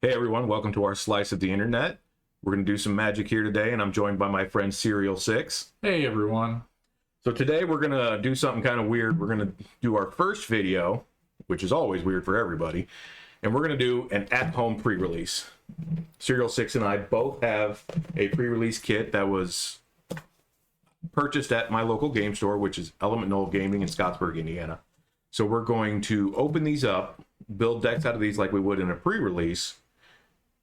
Hey everyone, welcome to our slice of the internet. We're going to do some magic here today, and I'm joined by my friend Serial 6. Hey everyone. So today we're going to do something kind of weird. We're going to do our first video, which is always weird for everybody, and we're going to do an at-home pre-release. Serial 6 and I both have a pre-release kit that was purchased at my local game store, which is Element Knoll Gaming in Scottsburg, Indiana. So we're going to open these up, build decks out of these like we would in a pre-release,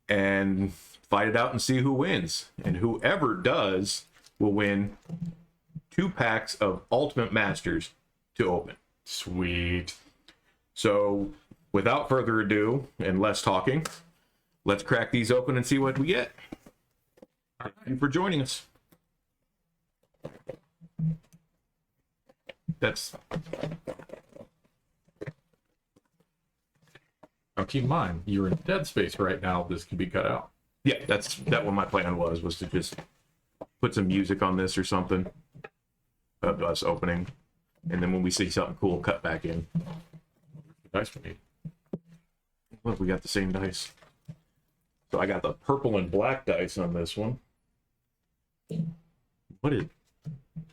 and fight it out and see who wins. And whoever does will win 2 packs of Ultimate Masters to open. Sweet. So without further ado and less talking, let's crack these open and see what we get. Thank you for joining us. That's Now keep in mind, you're in dead space right now. This can be cut out. yeah, that's what my plan was to just put some music on this or something of us opening, and then when we see something cool, cut back in. Dice we need. Look, we got the same dice. So I got the purple and black dice on this one. What is?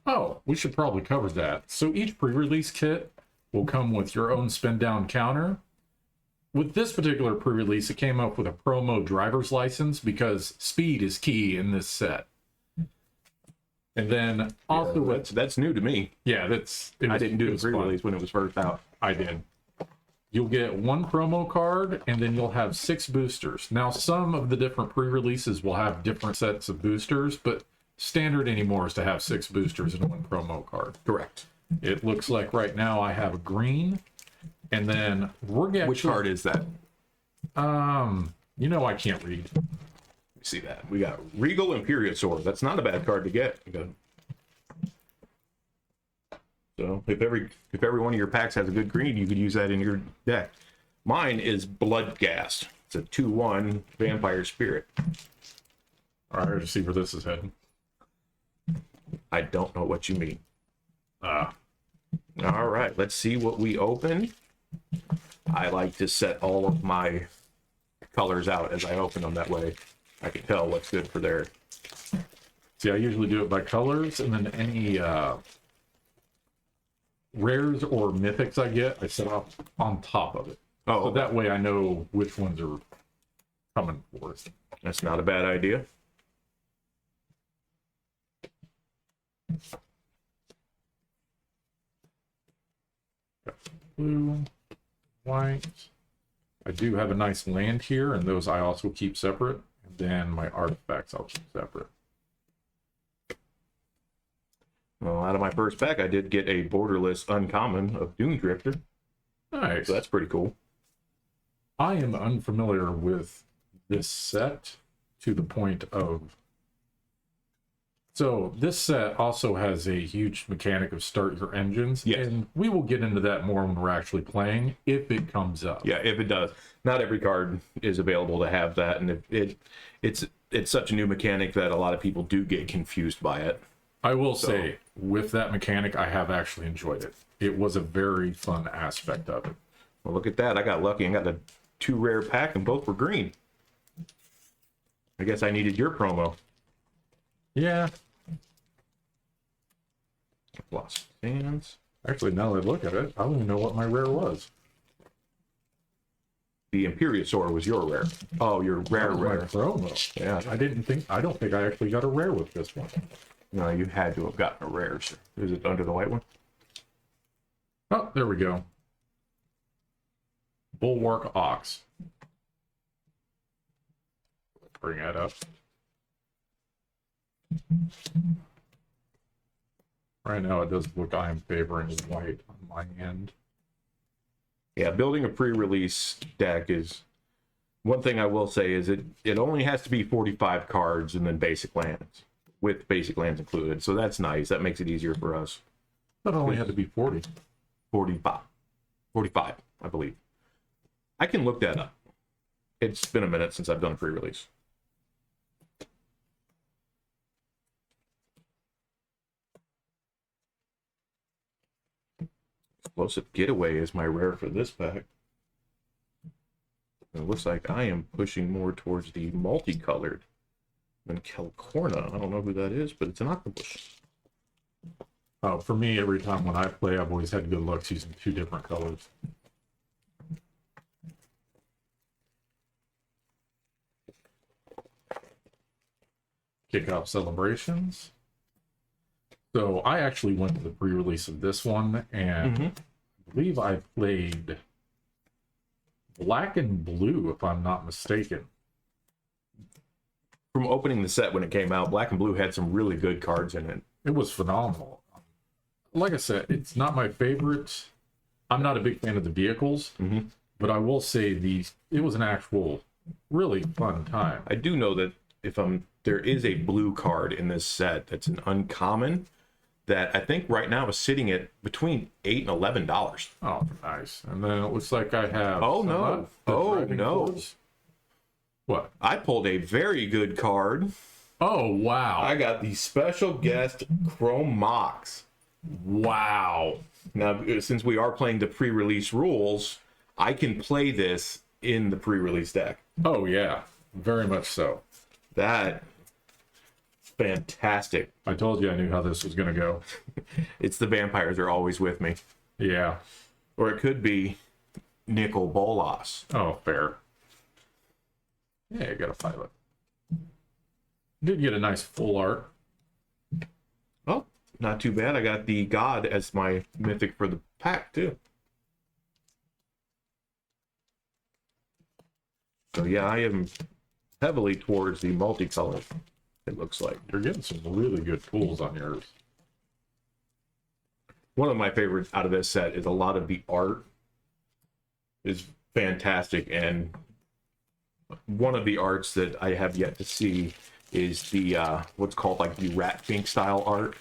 Oh, we should probably cover that. So each pre-release kit will come with your own spin down counter. With this particular pre-release, it came up with a promo driver's license because speed is key in this set. And then also That's new to me. yeah, I didn't do the pre-release when it was first out. I did. You'll get 1 promo card, and then you'll have 6 boosters. Now, some of the different pre-releases will have different sets of boosters, but standard anymore is to have 6 boosters and 1 promo card. Correct. It looks like right now I have a green, and then we're getting... Which card is that? I can't read. You see that? We got Regal Imperiosaur. That's not a bad card to get. So if every one of your packs has a good green, you could use that in your deck. Mine is Bloodghast. It's a 2/1 vampire spirit. All right, let's see where this is heading. I don't know what you mean. Ah, All right, let's see what we open. I like to set all of my colors out as I open them. That way I can tell what's good for their... see, I usually do it by colors, and then any rares or mythics I get, I set off on top of it. Oh, So that way I know which ones are coming forth. that's not a bad idea. Blue, white. I do have a nice land here, and those I also keep separate. And then my artifacts I'll keep separate. Well, out of my first pack, I did get a borderless uncommon of Doomdrifter, Nice. so that's pretty cool. I am unfamiliar with this set to the point of... So this set also has a huge mechanic of start your engines. Yes. And we will get into that more when we're actually playing, if it comes up. Yeah, if it does. Not every card is available to have that, and it's such a new mechanic that a lot of people do get confused by it. I will say, with that mechanic, I have actually enjoyed it. It was a very fun aspect of it. Well, look at that. I got lucky and got the 2 rare pack, and both were green. I guess I needed your promo. Yeah. Lost Sands. Actually, now that I look at it, I don't even know what my rare was. The Imperiosaur was your rare. Oh, your rare. My promo. Yeah. I don't think I actually got a rare with this one. No, you had to have gotten a rare. Sir. Is it under the white one? Oh, there we go. Bulwark Ox. Bring that up. Right now, it does look I am favoring white on my end. Yeah, building a pre-release deck is... One thing I will say is it only has to be 45 cards and then basic lands, with basic lands included. So that's nice. That makes it easier for us. That only had to be 40. 45. 45, I believe. I can look that up. It's been a minute since I've done a pre-release. Explosive Getaway is my rare for this pack. It looks like I am pushing more towards the multicolored than Calcorna. I don't know who that is, but it's an octopus. For me, every time when I play, I've always had good luck using 2 different colors. Kickoff celebrations. So I actually went to the pre-release of this one, and I believe I played Black and Blue, if I'm not mistaken. From opening the set when it came out, Black and Blue had some really good cards in it. It was phenomenal. Like I said, it's not my favorite. I'm not a big fan of the vehicles, but I will say it was an actual really fun time. I do know that there is a blue card in this set that's an uncommon that I think right now is sitting at between $8 and $11. Oh, nice. And then it looks like I have. Oh no! Oh no! Force. What? I pulled a very good card. Oh wow! I got the special guest Chrome Mox. Wow. Now, since we are playing the pre-release rules, I can play this in the pre-release deck. Oh yeah, very much so. That fantastic. I told you I knew how this was going to go. It's the vampires are always with me. Yeah. Or it could be Nicol Bolas. Oh, fair. Yeah, I got a pilot. Did get a nice full art. Oh, not too bad. I got the God as my mythic for the pack, too. So, yeah, I am heavily towards the multicolor, it looks like. You're getting some really good pulls on yours. One of my favorites out of this set is a lot of the art is fantastic, and one of the arts that I have yet to see is the what's called like the Rat Pink style art.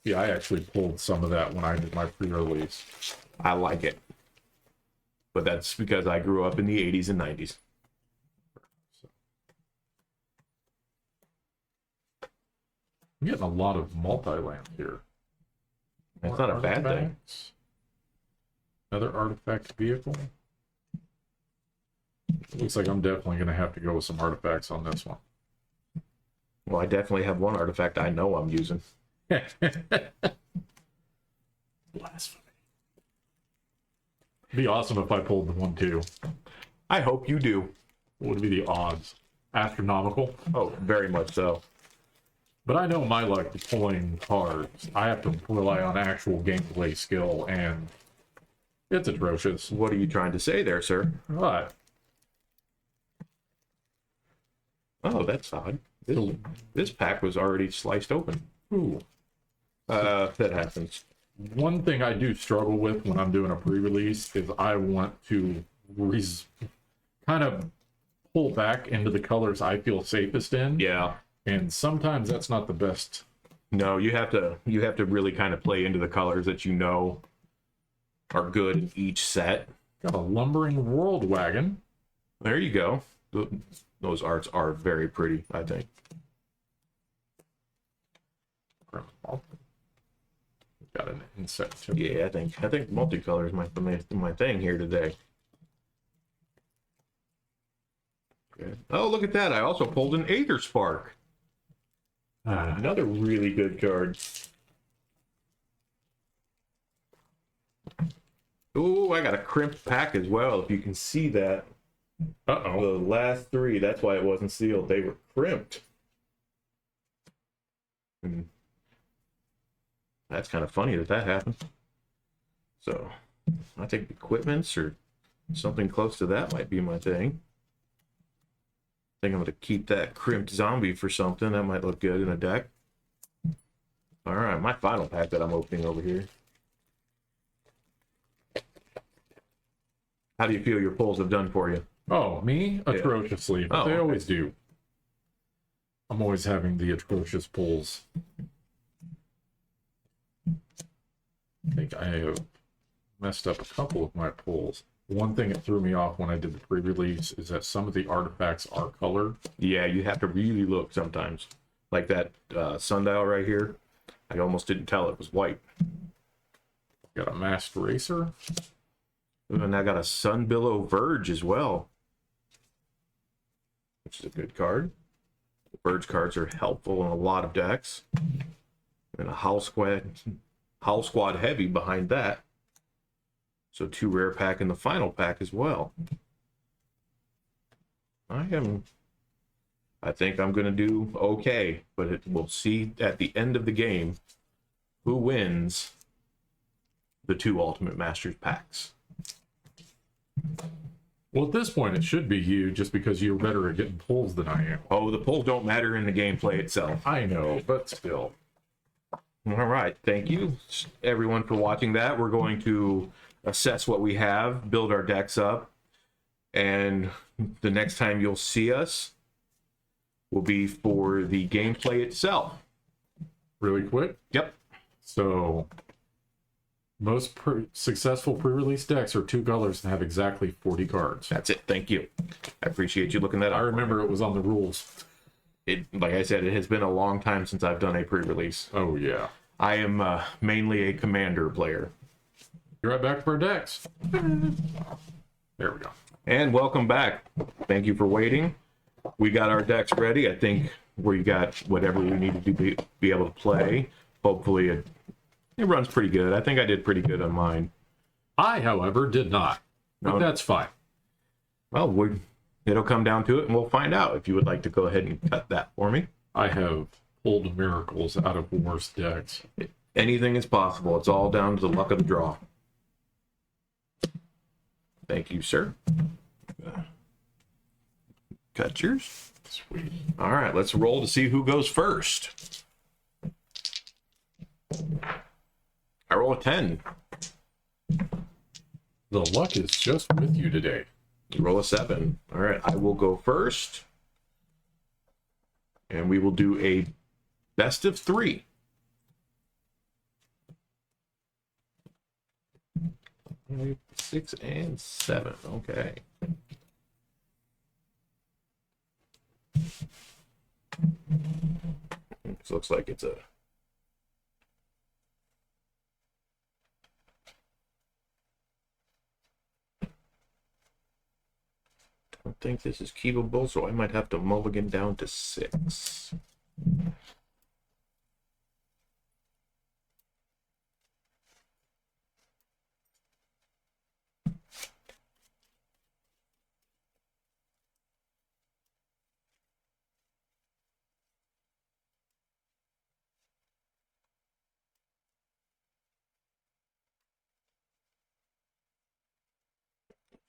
Yeah, I actually pulled some of that when I did my pre-release. I like it, but that's because I grew up in the 80s and 90s. I'm getting a lot of multi-land here. That's not a bad thing. Another artifact vehicle. Looks like I'm definitely going to have to go with some artifacts on this one. Well, I definitely have one artifact I know I'm using. Blasphemy. It'd be awesome if I pulled the one too. I hope you do. What would be the odds? Astronomical? Oh, very much so. But I know my luck is pulling cards. I have to rely on actual gameplay skill, and it's atrocious. What are you trying to say there, sir? But Oh, that's odd. This pack was already sliced open. ooh, That happens. one thing I do struggle with when I'm doing a pre-release is I want to kind of pull back into the colors I feel safest in. Yeah. And sometimes that's not the best. No, you have to really kind of play into the colors that you know are good in each set. Got a lumbering world wagon. There you go. Those arts are very pretty, I think. Got an insect too. Yeah, I think multicolor is my thing here today. Good. Oh, look at that! I also pulled an Aether Spark. Another really good card. Oh, I got a crimped pack as well. If you can see that. Uh-oh. The last three, that's why it wasn't sealed. They were crimped. And that's kind of funny that happened. So, I think equipments or something close to that might be my thing. I think I'm going to keep that crimped zombie for something. That might look good in a deck. All right, my final pack that I'm opening over here. How do you feel your pulls have done for you? Oh, me? Atrociously. But they okay. always do. I'm always having the atrocious pulls. I think I have messed up a couple of my pulls. One thing that threw me off when I did the pre-release is that some of the artifacts are colored. Yeah, you have to really look sometimes. Like that sundial right here. I almost didn't tell it was white. Got a masked racer. Ooh, and I got a Sunbillow Verge as well, which is a good card. Verge cards are helpful in a lot of decks. And a Howl Squad Heavy behind that. So 2 rare pack in the final pack as well. I think I'm going to do okay, but we'll see at the end of the game who wins the 2 Ultimate Masters packs. Well, at this point, it should be you, just because you're better at getting pulls than I am. Oh, the pulls don't matter in the gameplay itself. I know, but still. All right, thank you everyone for watching that. We're going to assess what we have, build our decks up, and the next time you'll see us will be for the gameplay itself. Really quick. Yep. So, most successful pre-release decks are 2 colors and have exactly 40 cards. That's it. Thank you. I appreciate you looking that up. I remember it was on the rules. Like I said, it has been a long time since I've done a pre-release. Oh, yeah. I am mainly a commander player. You're right back for our decks. There we go. And welcome back. Thank you for waiting. We got our decks ready. I think we got whatever we needed to be able to play. Hopefully it runs pretty good. I think I did pretty good on mine. I, however, did not. But No. that's fine. Well, it'll come down to it, and we'll find out. If you would like to go ahead and cut that for me. I have pulled miracles out of worse decks. Anything is possible. It's all down to the luck of the draw. Thank you, sir. Cut yours. Sweet. All right, let's roll to see who goes first. I roll a 10. The luck is just with you today. You roll a 7. All right, I will go first. And we will do a best of 3. Five, 6, and 7. Okay. This looks like it's a... I don't think this is keepable, so I might have to mulligan down to 6.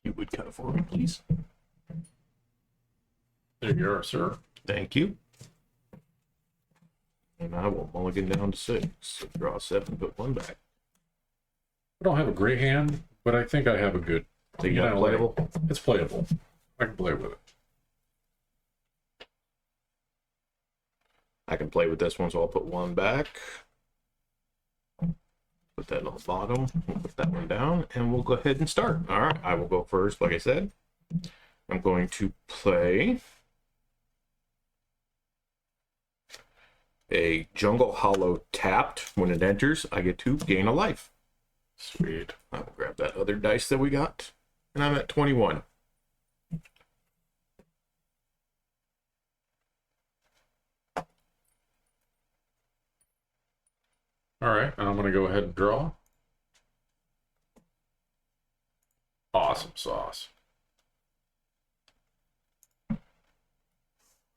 You would cut for me, please. There you are, sir. Thank you. And I will mulligan down to 6. So draw 7, put 1 back. I don't have a great hand, but I think I have a good. So you got playable? It's playable. I can play with it. I can play with this one, so I'll put 1 back. Put that on the bottom. We'll put that one down, and we'll go ahead and start. All right, I will go first, like I said. I'm going to play a Jungle Hollow tapped. When it enters, I get to gain a life. Sweet. I will grab that other dice that we got, and I'm at 21. All right, and I'm going to go ahead and draw. Awesome sauce.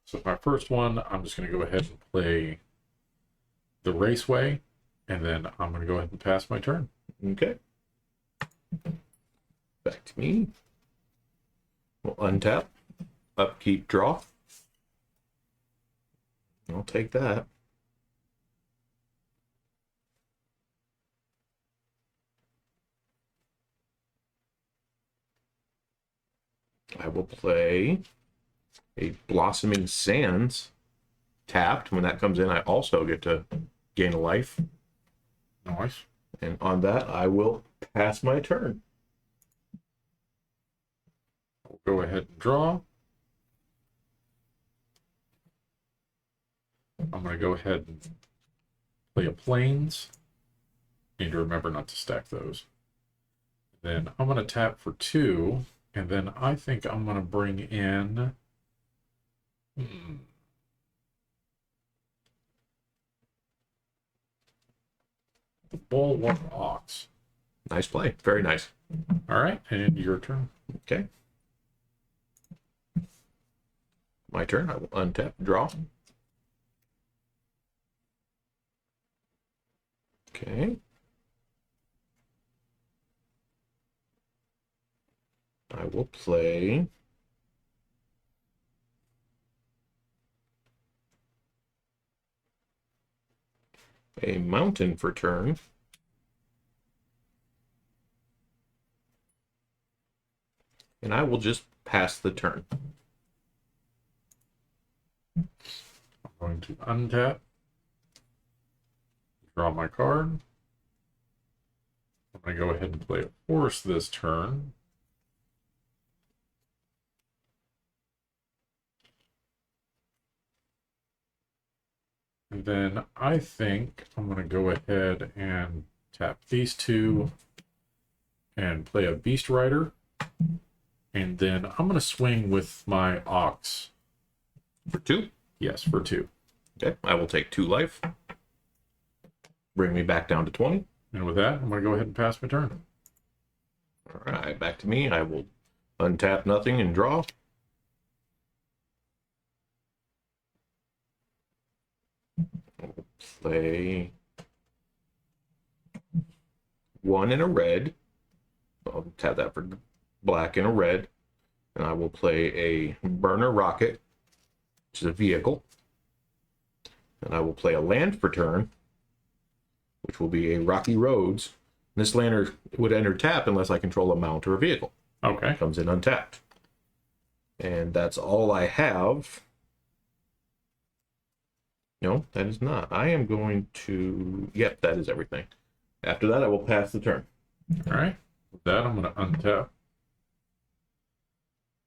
So my first one, I'm just going to go ahead and play the Raceway, and then I'm going to go ahead and pass my turn. Okay. Back to me. We'll untap, upkeep, draw. I'll take that. I will play a Blossoming Sands tapped. When that comes in, I also get to gain a life. Nice. And on that, I will pass my turn. We'll go ahead and draw. I'm going to go ahead and play a Plains. Need to remember not to stack those. Then I'm going to tap for 2, and then I think I'm going to bring in... the Bulwark Ox. Nice play. Very nice. All right, and your turn. Okay. My turn. I will untap, draw. Okay. I will play a mountain for turn. And I will just pass the turn. I'm going to untap, draw my card. I'm going to go ahead and play a forest this turn. And then I think I'm going to go ahead and tap these 2 and play a Beast Rider. And then I'm going to swing with my Ox. For 2? Yes, for 2. Okay. I will take 2 life. Bring me back down to 20. And with that, I'm going to go ahead and pass my turn. All right. Back to me. I will untap nothing and draw. I'll play 1 and a red. I'll tap that for black and a red. And I will play a burner rocket, which is a vehicle. And I will play a land for turn, which will be a rocky roads. This lander would enter tap unless I control a mount or a vehicle. Okay. Comes in untapped. And that's all I have. No, that is not. I am going to... Yep, that is everything. After that, I will pass the turn. All right. With that, I'm going to untap.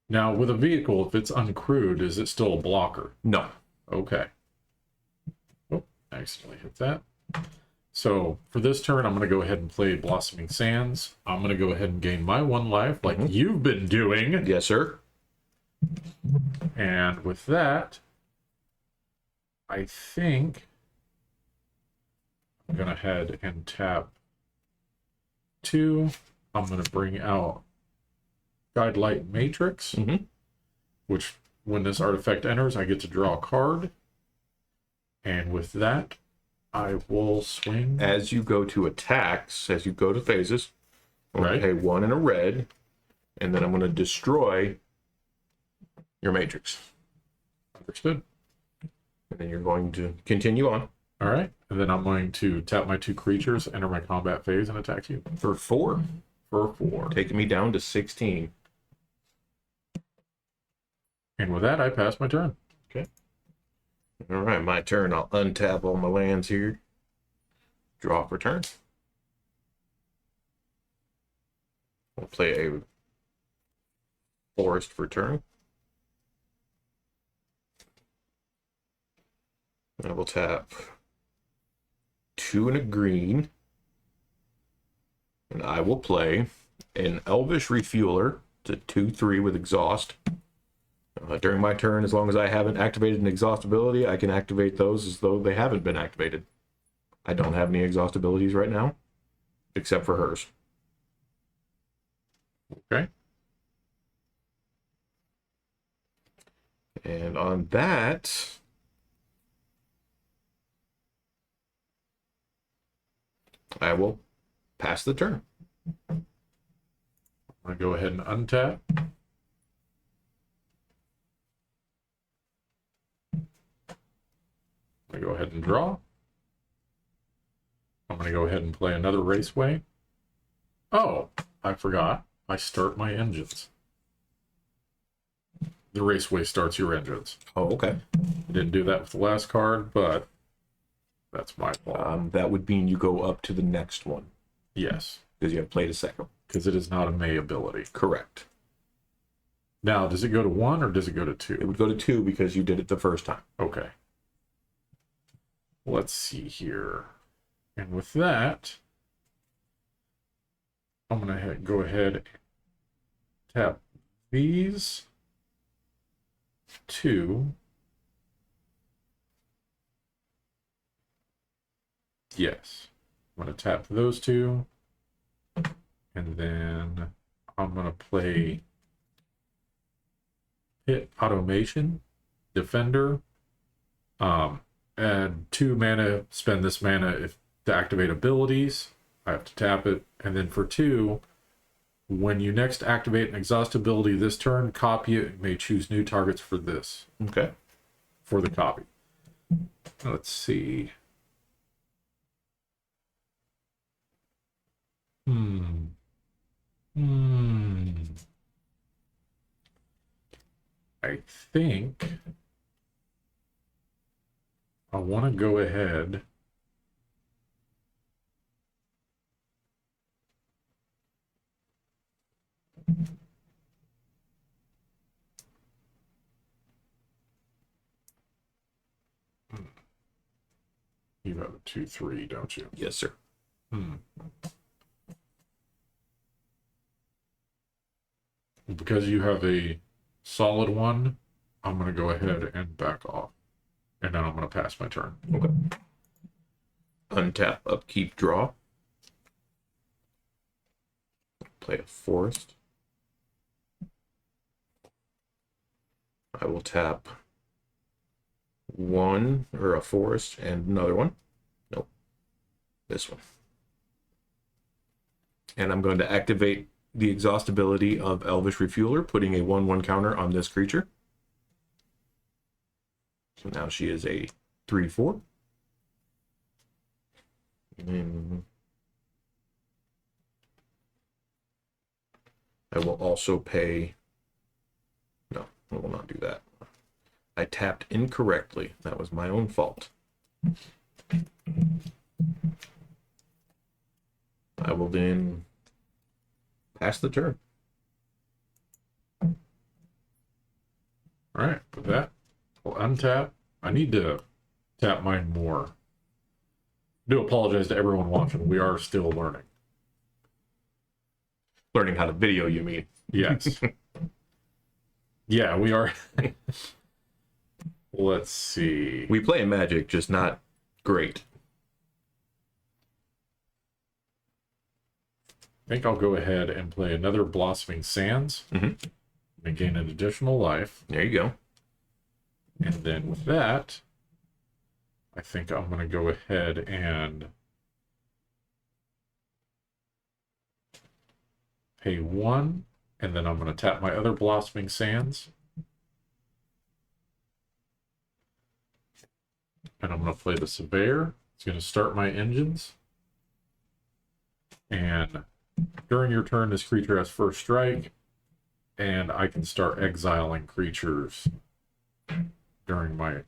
Now, with a vehicle, if it's uncrewed, is it still a blocker? No. Okay. Oh, I accidentally hit that. So, for this turn, I'm going to go ahead and play Blossoming Sands. I'm going to go ahead and gain my 1 life, like you've been doing. Yes, sir. And with that, I think I'm going to head and tap 2. I'm going to bring out Guidelight Matrix, which when this artifact enters, I get to draw a card. And with that, I will swing. As you go to attacks, as you go to phases, I'm going to pay 1 and a red, and then I'm going to destroy your matrix. Understood. And then you're going to continue on. All right. And then I'm going to tap my 2 creatures, enter my combat phase, and attack you. For 4. For 4. Taking me down to 16. And with that, I pass my turn. Okay. All right, my turn. I'll untap all my lands here. Draw for turn. I'll play a forest for turn. I will tap 2 and a green. And I will play an Elvish Refueler. It's a 2/3 with exhaust. During my turn, as long as I haven't activated an exhaust ability, I can activate those as though they haven't been activated. I don't have any exhaust abilities right now, except for hers. Okay. And on that, I will pass the turn. I'm going to go ahead and untap. I'm going to go ahead and draw. I'm going to go ahead and play another Raceway. Oh, I forgot. I start my engines. The Raceway starts your engines. Oh, okay. I didn't do that with the last card, but that's my fault. That would mean you go up to the next one. Yes. Because you have played a second. Because it is not a May ability. Correct. Now, does it go to 1 or does it go to 2? It would go to 2 because you did it the first time. Okay. Let's see here. And with that, I'm gonna go ahead and tap these two. Yes. I'm gonna tap those two. And then I'm gonna play Hit Automation, Defender. Add 2 mana, spend this mana if to activate abilities. I have to tap it. And then for 2, when you next activate an exhaust ability this turn, copy it. You may choose new targets for this. Okay. For the copy. Let's see. I think I want to go ahead you have a 2/3, don't you? Yes, sir. Because you have a solid one, I'm going to go ahead and back off. And then I'm going to pass my turn. Okay. Untap, upkeep, draw. Play a forest. I will tap one, or a forest, and another one. Nope. This one. And I'm going to activate the exhaust ability of Elvish Refueler, putting a 1/1 counter on this creature. So now she is a 3/4. And I will also pay... No, I will not do that. I tapped incorrectly. That was my own fault. I will then pass the turn. All right, with that, I'll untap. I need to tap mine more. I do apologize to everyone watching. We are still learning. Learning how to video, you mean? Yes. Yeah, we are. Let's see. We play Magic, just not great. I think I'll go ahead and play another Blossoming Sands and gain an additional life. There you go. And then with that, I think I'm going to go ahead and pay 1, and then I'm going to tap my other Blossoming Sands. And I'm going to play the Surveyor. It's going to start my engines. And during your turn, this creature has first strike, and I can start exiling creatures during my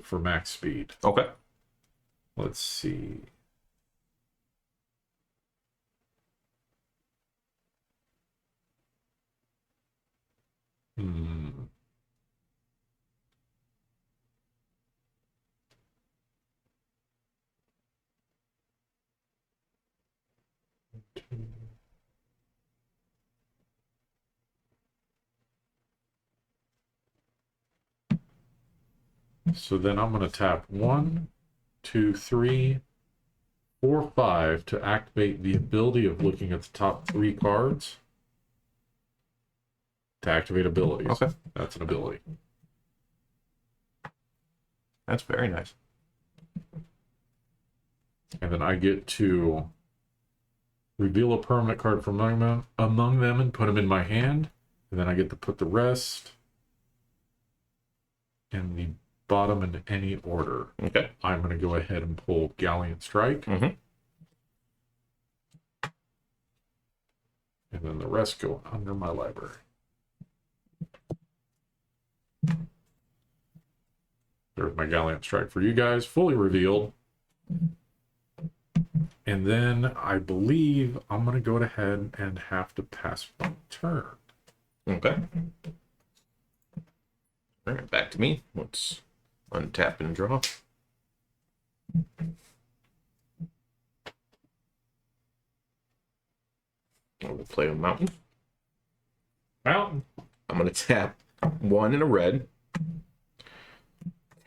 for max speed. Okay. Let's see. So then I'm going to tap 1, 2, 3, 4, 5 to activate the ability of looking at the top 3 cards to activate abilities. Okay. That's an ability. That's very nice. And then I get to reveal a permanent card from among them and put them in my hand. And then I get to put the rest in the bottom in any order. Okay. I'm going to go ahead and pull Galleon Strike. Mm-hmm. And then the rest go under my library. There's my Galleon Strike for you guys, fully revealed. And then I believe I'm going to go ahead and have to pass my turn. Okay. Bring it back to me. Let's untap and draw. I will play a mountain. Mountain. I'm going to tap 1 in a red.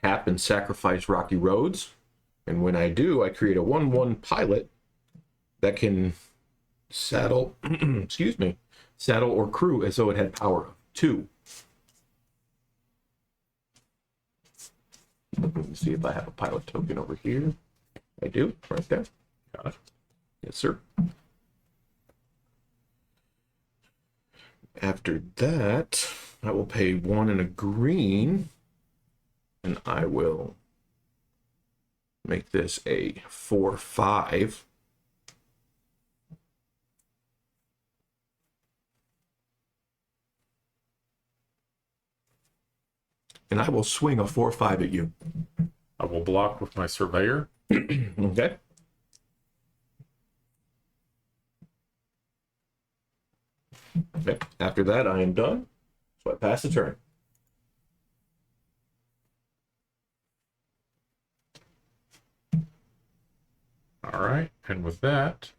Tap and sacrifice Rocky Roads. And when I do, I create a 1/1 pilot that can saddle, excuse me, saddle or crew as though it had power of 2. Let me see if I have a pilot token over here. I do, right there. Got it. Yes, sir. After that, I will pay 1 in a green, and I will make this a 4/5. And I will swing a 4/5 at you. I will block with my surveyor. Okay. Okay. After that, I am done. So I pass the turn. All right, and with that,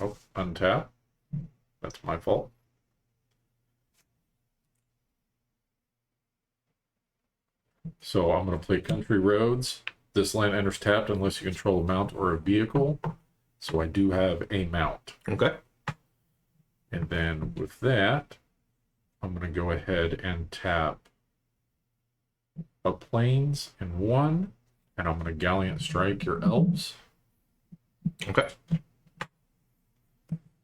oh, untap. That's my fault. So I'm going to play Country Roads. This land enters tapped unless you control a mount or a vehicle. So I do have a mount. Okay. And then with that, I'm going to go ahead and tap a plains and 1, and I'm going to Gallant Strike your elves. Okay.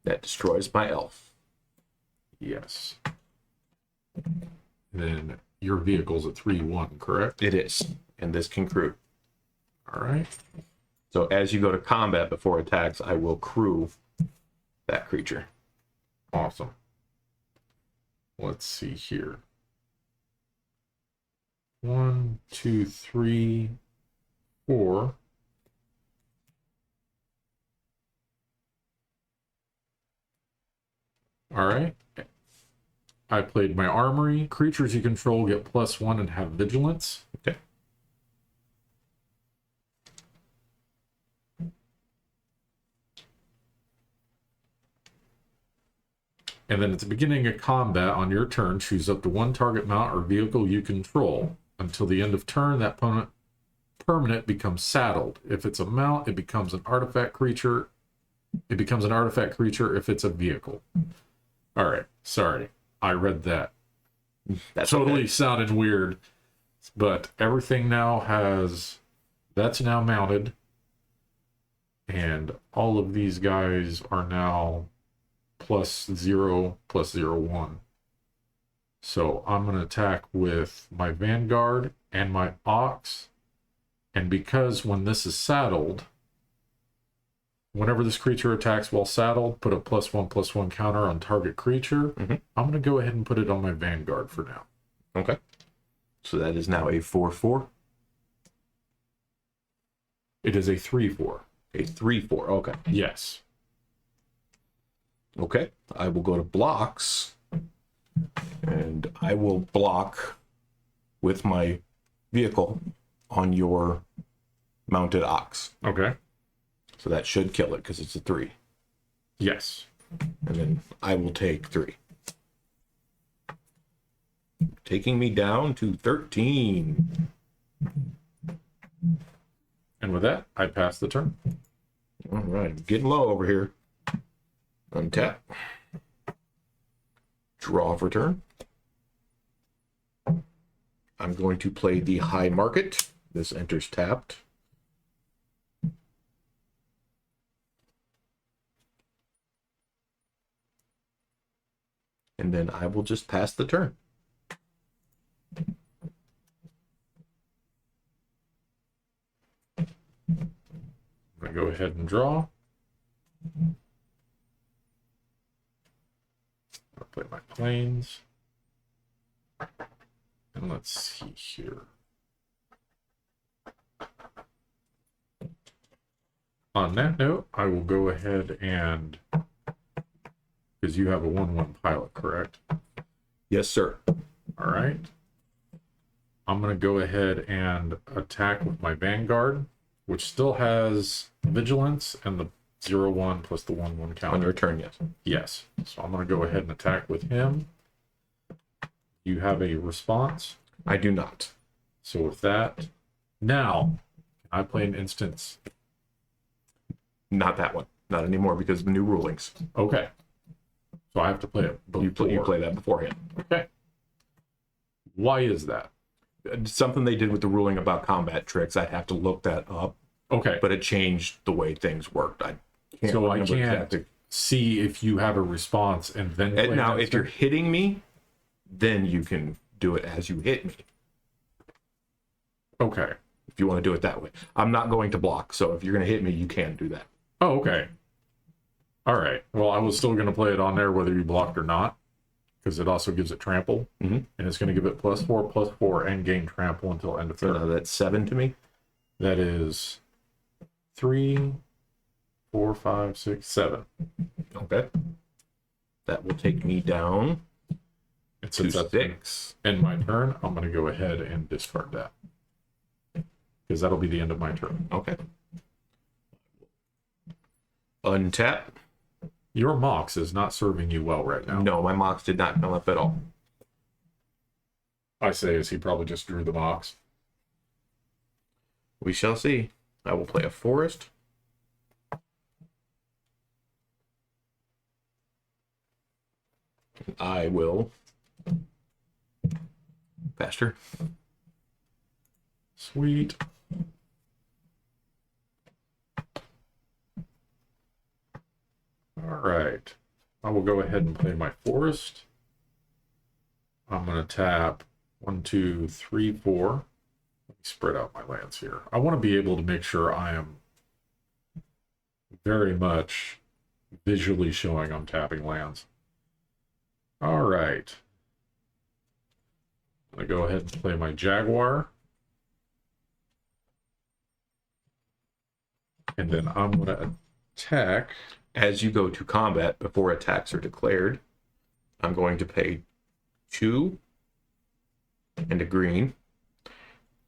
That destroys my elf. Yes. Then your vehicle's a 3/1, correct? It is. And this can crew. All right. So as you go to combat before attacks, I will crew that creature. Awesome. Let's see here. 1, 2, 3, 4. All right. I played my armory. Creatures you control get +1 and have vigilance. Okay. And then at the beginning of combat on your turn, choose up to 1 target mount or vehicle you control. Until the end of turn, that permanent becomes saddled. If it's a mount, it becomes an artifact creature. It becomes an artifact creature if it's a vehicle. All right. Sorry. I read that. That's Totally okay. sounded weird. But everything now has... That's now mounted. And all of these guys are now +0, +0/1. So I'm going to attack with my Vanguard and my Ox. And because when this is saddled, whenever this creature attacks while saddled, put a +1/+1 counter on target creature. Mm-hmm. I'm going to go ahead and put it on my Vanguard for now. Okay. So that is now a 4/4. It is a 3/4. A 3/4. Okay. Yes. Okay. I will go to blocks. And I will block with my vehicle on your mounted ox. Okay. So that should kill it because it's a 3. Yes. And then I will take 3. Taking me down to 13. And with that, I pass the turn. All right. I'm getting low over here. Untap. Draw for turn. I'm going to play the high market. This enters tapped. And then I will just pass the turn. I'm going to go ahead and draw. I'll play my planes. And let's see here. On that note, I will go ahead and, because you have a 1/1 pilot, correct? Yes, sir. All right. I'm going to go ahead and attack with my Vanguard, which still has vigilance and the 0-1 plus the 1-1 On counter. your turn, yes. Yes. So I'm going to go ahead and attack with him. You have a response. I do not. So with that, now I play an instance. Not that one. Not anymore because of the new rulings. Okay. So I have to play it before. You play that beforehand. Okay. Why is that? Something they did with the ruling about combat tricks. I'd have to look that up, Okay. but it changed the way things worked. I can't So I remember can't exactly. see if you have a response and then play And now, an if you're instant? hitting me, then you can do it as you hit me. Okay. If you want to do it that way. I'm not going to block, so if you're going to hit me, you can do that. Oh, okay. All right. Well, I was still going to play it on there whether you blocked or not, because it also gives it trample, and it's going to give it +4/+4 and gain trample until end of So turn. now that's 7 to me. That is 3, 4, 5, 6, 7. Okay. That will take me down It's to a 6. end my turn. I'm going to go ahead and discard that, because that'll be the end of my turn. Okay. Untap. Your Mox is not serving you well right now. No, my Mox did not come up at all. I say as he probably just drew the Mox. We shall see. I will play a forest. I will. Faster. Sweet. All right. I will go ahead and play my forest. I'm going to tap 1, 2, 3, 4. Let me spread out my lands here. I want to be able to make sure I am very much visually showing I'm tapping lands. All right. I'm going to go ahead and play my Jaguar. And then I'm going to attack. As you go to combat before attacks are declared, I'm going to pay 2 and a green.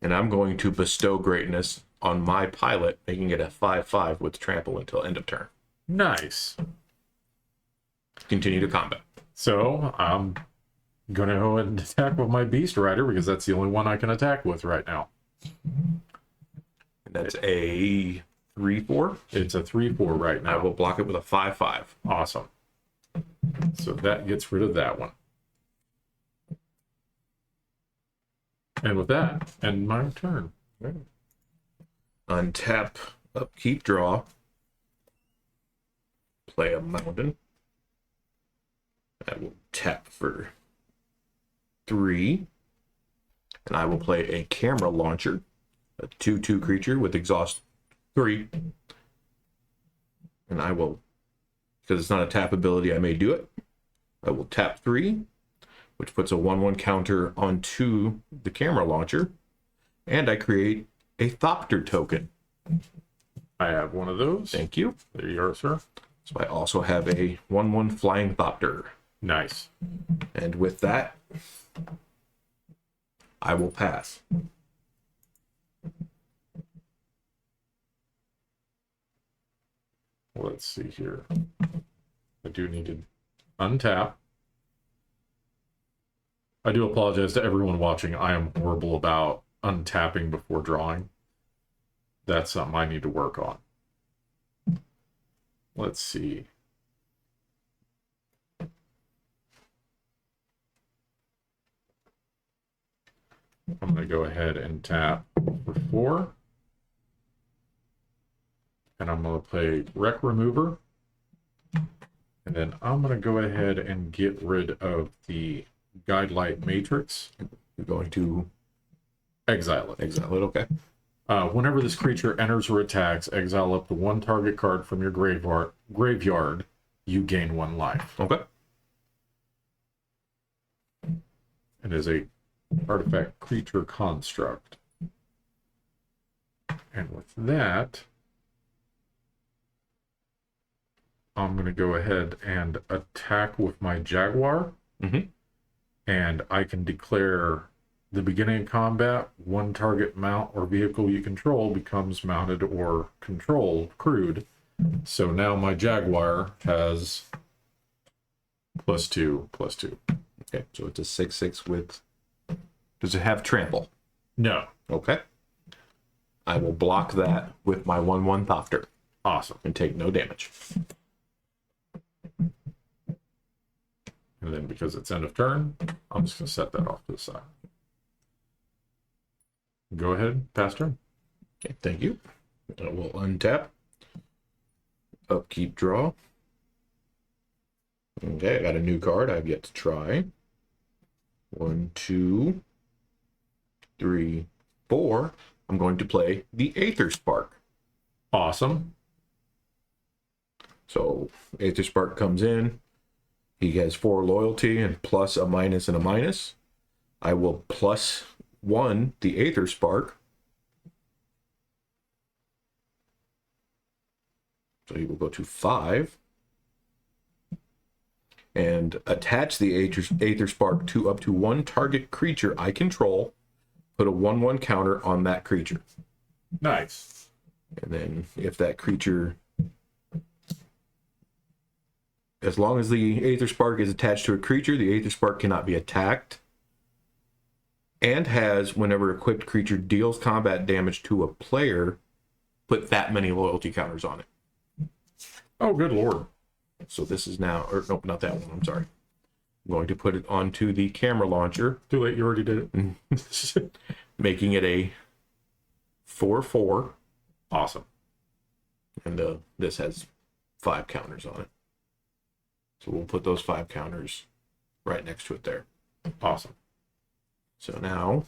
And I'm going to bestow greatness on my pilot, making it a 5/5 with trample until end of turn. Nice. Continue to combat. So I'm going to go ahead and attack with my Beast Rider because that's the only one I can attack with right now. And that's a 3/4. It's a 3/4 right I now. will block it with a 5/5. Awesome. So that gets rid of that one. And with that, end my turn. Untap, upkeep, draw. Play a mountain. I will tap for 3. And I will play a camera launcher. A 2/2 creature with exhaust 3. And I will, because it's not a tap ability, I may do it. I will tap 3, which puts a 1/1 counter onto the camera launcher. And I create a Thopter token. I have one of those. Thank you. There you are, sir. So I also have a 1/1 flying Thopter. Nice. And with that, I will pass. Let's see here. I do need to untap. I do apologize to everyone watching. I am horrible about untapping before drawing. That's something I need to work on. Let's see. I'm going to go ahead and tap for 4. And I'm going to play Wreck Remover. And then I'm going to go ahead and get rid of the Guidelight Matrix. You're going to Exile it. exile it, okay? Whenever this creature enters or attacks, exile up to 1 target card from your graveyard. You gain 1 life. Okay. It is a artifact creature construct. And with that, I'm going to go ahead and attack with my Jaguar. Mm-hmm. And I can declare the beginning of combat, 1 target mount or vehicle you control becomes mounted or controlled, crewed, So now my Jaguar has +2, +2. Okay, so it's a 6/6 with. Does it have trample? No. Okay. I will block that with my 1/1 Thopter Awesome. and take no damage. And then because it's end of turn, I'm just going to set that off to the side. Go ahead, pass turn. Okay, thank you. I will untap. Upkeep, draw. Okay, I got a new card I've yet to try. 1, 2, 3, 4. I'm going to play the Aether Spark. Awesome. So Aether Spark comes in. He has 4 loyalty and plus a minus and a minus. I will +1 the Aether Spark. So he will go to 5. And attach the Aether Spark to up to 1 target creature I control. Put a 1/1 counter on that creature. Nice. And then if that creature, as long as the Aether Spark is attached to a creature, the Aether Spark cannot be attacked. And has, whenever equipped creature deals combat damage to a player, put that many loyalty counters on it. Oh, good lord. So this is now, or nope, not that one, I'm sorry. I'm going to put it onto the camera launcher, Too late, you already did it. making it a 4/4. Awesome. And this has 5 counters on it. So we'll put those 5 counters right next to it there. Awesome. So now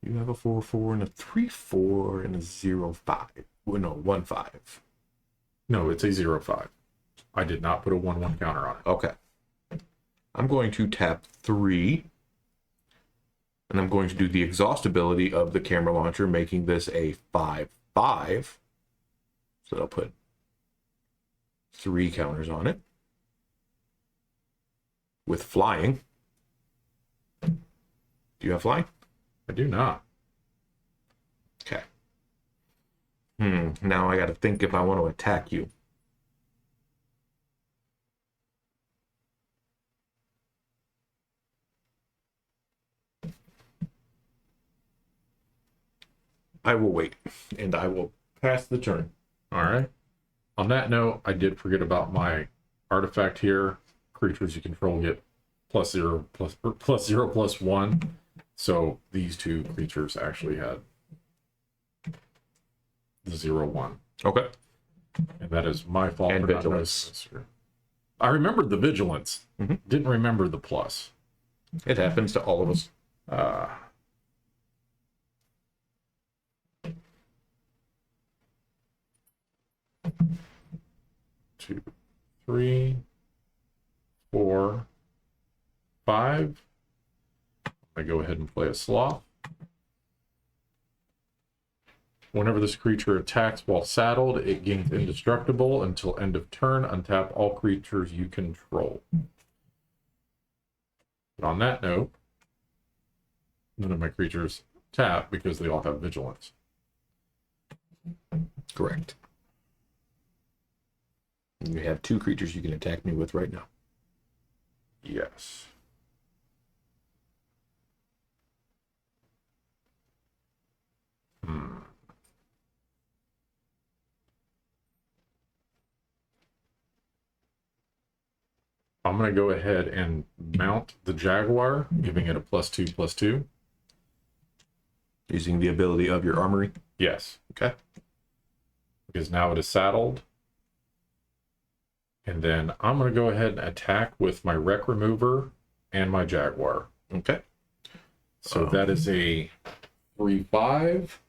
you have a 4/4 and a 3/4 and a 0/5. Well, no, 1/5. No, it's a 0/5. I did not put a 1/1 counter on it. Okay. I'm going to tap 3. And I'm going to do the exhaustibility of the camera launcher, making this a 5/5. So I'll put 3 counters on it. With flying. Do you have flying? I do not. Okay. Now I got to think if I want to attack you. I will wait, and I will pass the turn. All right. On that note, I did forget about my artifact here. Creatures you control get +0 +1. So these 2 creatures actually had the 0/1. Okay. And that is my fault And for not vigilance. noticing this here. I remembered the vigilance. Mhm. Didn't remember the plus. It happens to all of us. 2, 3, 4, 5. I go ahead and play a sloth. Whenever this creature attacks while saddled, it gains indestructible until end of turn. Untap all creatures you control. But on that note, none of my creatures tap because they all have vigilance. Correct. And you have 2 creatures you can attack me with right now. Yes. I'm going to go ahead and mount the Jaguar, giving it a +2/+2. Using the ability of your armory. Yes, Okay. because now it is saddled. And then I'm going to go ahead and attack with my Wreck Remover and my Jaguar. Okay. So that is a 3/5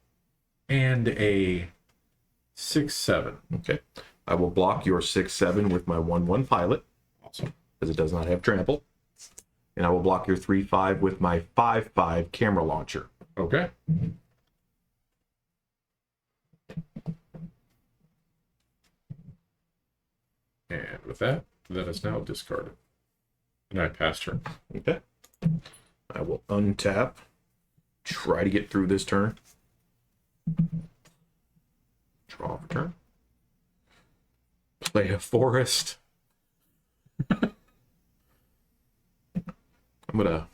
and a 6/7. Okay. I will block your 6/7 with my 1/1 pilot, Awesome. because it does not have trample. And I will block your 3/5 with my 5/5 camera launcher. Okay. And with that, that is now discarded. And I pass turn. Okay. I will untap. Try to get through this turn. Draw for turn. play a forest. I'm gonna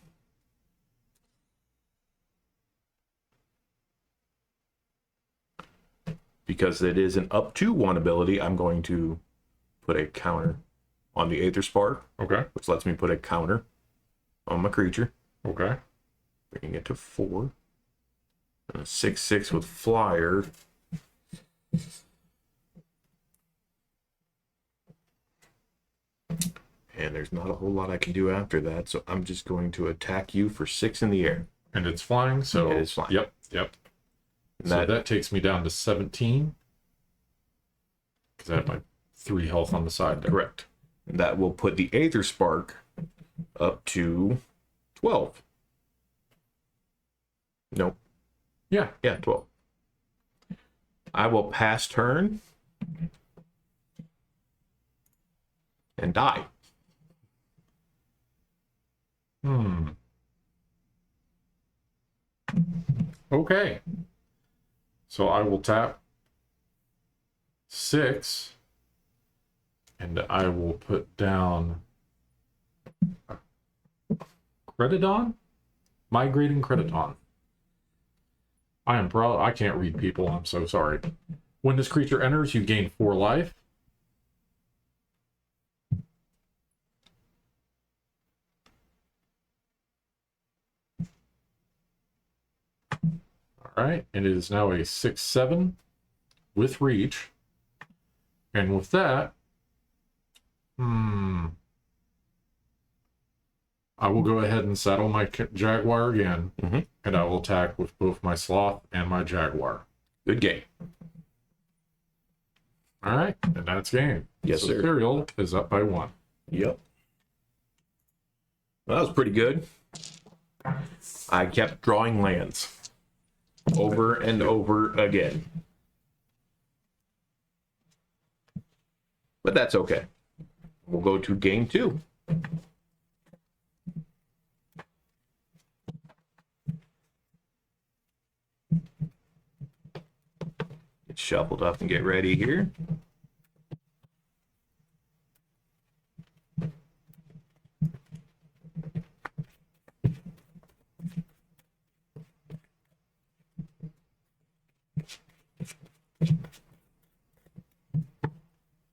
because it is an up to 1 ability, I'm going to put a counter on the Aether Spark, Okay. which lets me put a counter on my creature, Okay. bringing it to 4. And a 6/6 with flyer. And there's not a whole lot I can do after that, so I'm just going to attack you for 6 in the air. And it's flying, so It is flying. Yep. And So that takes me down to 17. Because I have my 3 health on the side there. correct. That will put the Aether Spark up to 12. Nope. Yeah. Yeah, 12. I will pass turn and die. Okay. So I will tap 6. And I will put down Crediton? Migrating Crediton. I can't read people, I'm so sorry. When this creature enters, you gain 4 life. Alright, and it is now a 6/7 with reach. And with that, I will go ahead and saddle my Jaguar again, and I will attack with both my Sloth and my Jaguar. Good game. All right, and that's game. Yes, so sir. Serial is up by 1. Yep. Well, that was pretty good. I kept drawing lands over and over again. But that's okay. We'll go to game 2. Get shuffled up and get ready here.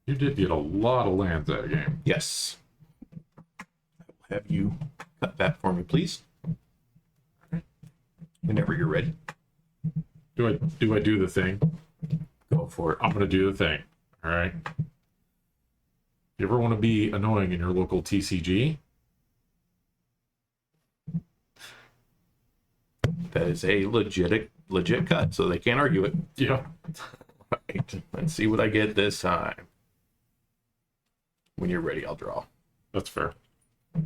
You did get a lot of lands that game. Yes. Have you cut that for me, please? Whenever you're ready. Do I do the thing? Go for it. I'm gonna do the thing. All right. You ever want to be annoying in your local TCG? That is a legit cut, so they can't argue it. Yeah. Right. Let's see what I get this time. When you're ready, I'll draw. That's fair. I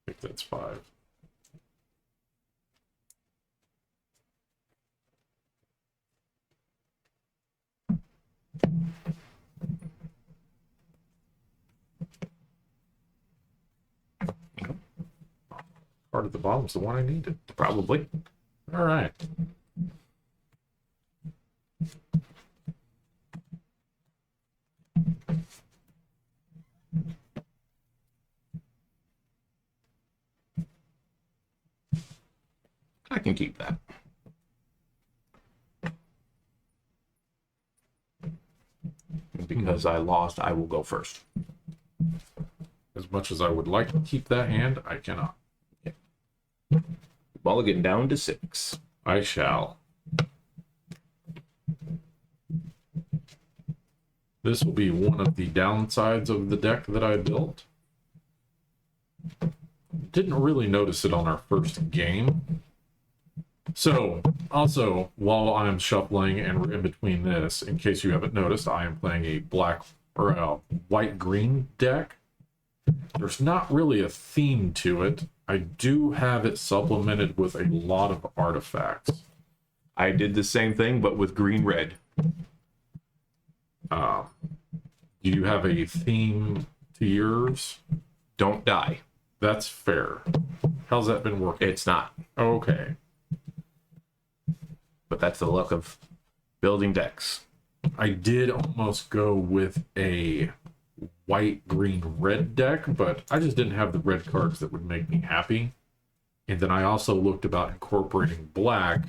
think that's 5. Card at the bottom is the one I needed. Probably. All right. I can keep that. Because I lost, I will go first. As much as I would like to keep that hand, I cannot. Mulligan down to 6. I shall. This will be one of the downsides of the deck that I built. Didn't really notice it on our first game. So, also, while I'm shuffling and we're in between this, in case you haven't noticed, I am playing a black or a white-green deck. There's not really a theme to it. I do have it supplemented with a lot of artifacts. I did the same thing, but with green-red. Do you have a theme to yours? Don't die. That's fair. How's that been working? It's not. Okay. But that's the luck of Building decks. I did almost go with a white, green, red deck, but I just didn't have the red cards that would make me happy. And then I also looked about incorporating black,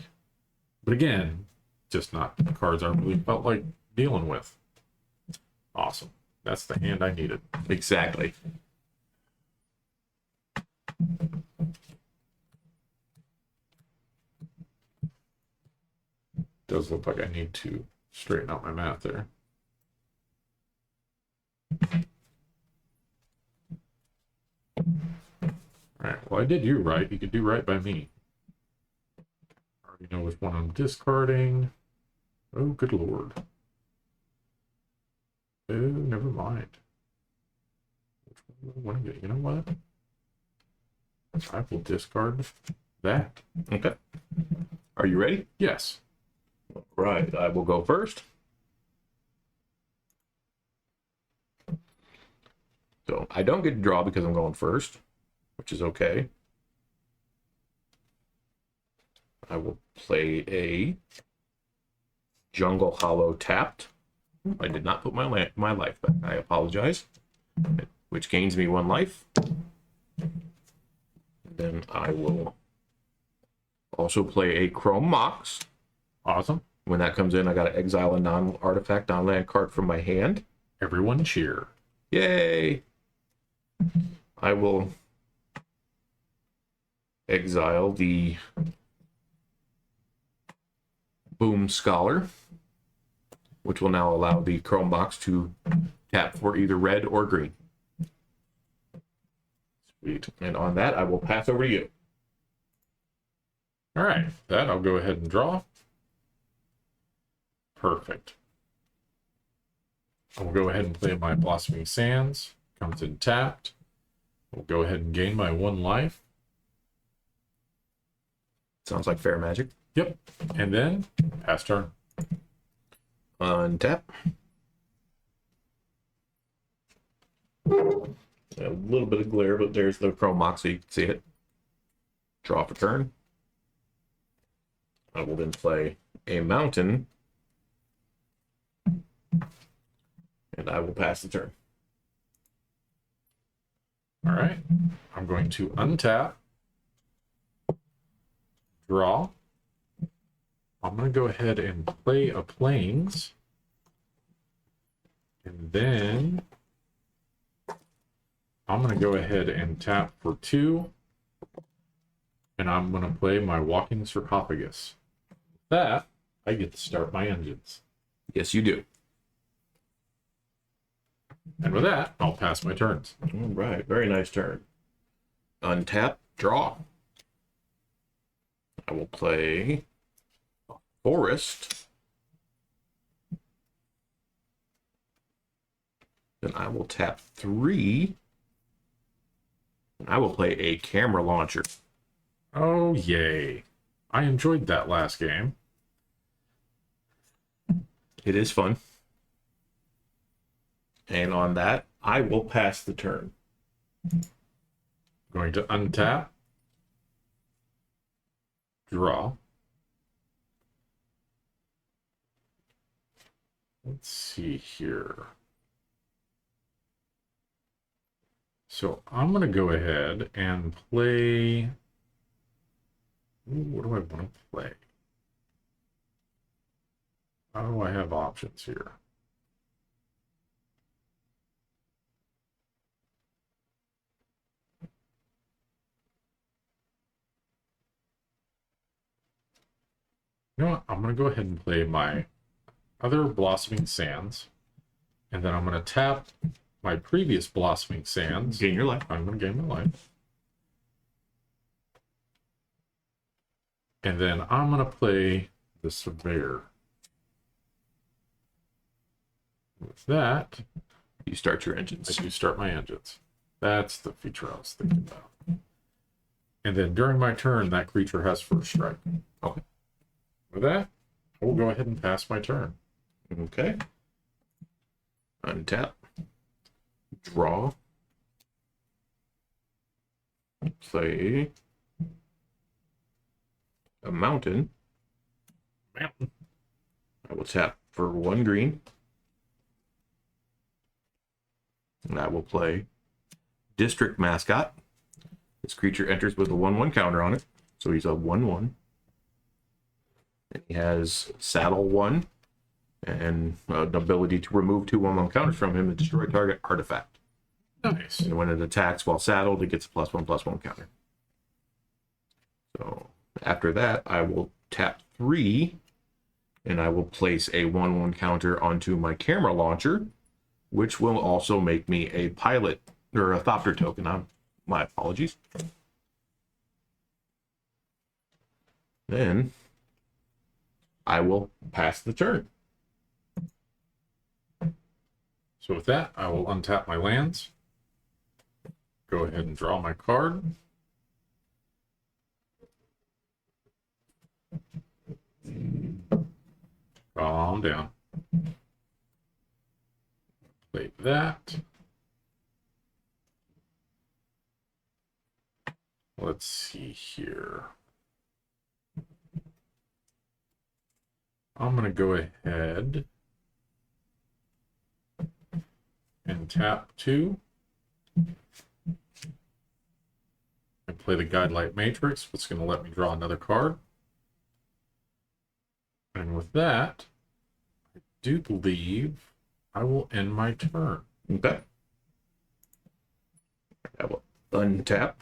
but again, just not the cards I really felt like dealing with. Awesome. That's the hand I needed. Exactly. Does look like I need to straighten out my math there. Alright, well I did you right. You could do right by me. I already know which one I'm discarding. Oh, good lord. Oh, never mind. Which one do I want to get? You know what? I will discard that. Okay. Are you ready? Yes. Right. I will go first. So I don't get to draw because I'm going first, which is okay. I will play a Jungle Hollow tapped. I did not put my life back. I apologize. Which gains me 1 life. Then I will also play a Chrome Mox. Awesome. When that comes in, I got to exile a non-artifact, non-land card from my hand. Everyone cheer. Yay! I will exile the Boom Scholar, which will now allow the Chrome Box to tap for either red or green. Sweet. And on that, I will pass over to you. All right, that I'll go ahead and draw. Perfect. I will go ahead and play my Blossoming Sands. Comes in tapped. We'll go ahead and gain my 1 life. Sounds like fair magic. Yep. And then pass turn. Untap. A little bit of glare, but there's the Chrome Mox, so you can see it. Draw for turn. I will then play a mountain. And I will pass the turn. All right. I'm going to untap. Draw. I'm going to go ahead and play a Plains. And then I'm going to go ahead and tap for 2. And I'm going to play my Walking Sarcophagus. With that, I get to start my engines. Yes, you do. And with that, I'll pass my turns. All right, very nice turn. Untap, draw. I will play a forest. Then I will tap 3. And I will play a camera launcher. Oh, yay. I enjoyed that last game. It is fun. And on that, I will pass the turn. Going to untap. Draw. Let's see here. So I'm going to go ahead and play. Ooh, what do I want to play? How do I have options here? You know what? I'm going to go ahead and play my other Blossoming Sands. And then I'm going to tap my previous Blossoming Sands. Gain your life. I'm going to gain my life. And then I'm going to play the Surveyor. With that, You start your engines. I do start my engines. That's the feature I was thinking about. And then during my turn, that creature has first strike. Okay. With that, I will go ahead and pass my turn. Okay. Untap. Draw. Play a mountain. Mountain. I will tap for 1 green. And I will play District Mascot. This creature enters with a 1/1 counter on it. So he's a 1/1. And he has Saddle 1 and the ability to remove 2 1/1 counters from him and destroy target artifact. Nice. And when it attacks while saddled, it gets a +1/+1 counter. So after that, I will tap 3, and I will place a 1/1 counter onto my camera launcher, which will also make me a pilot or a Thopter token. My apologies. Then I will pass the turn. So with that, I will untap my lands. Go ahead and draw my card. Calm down. Play that. Let's see here. I'm going to go ahead and tap 2 and play the Guidelight Matrix, which is going to let me draw another card. And with that, I do believe I will end my turn. Okay. I will untap,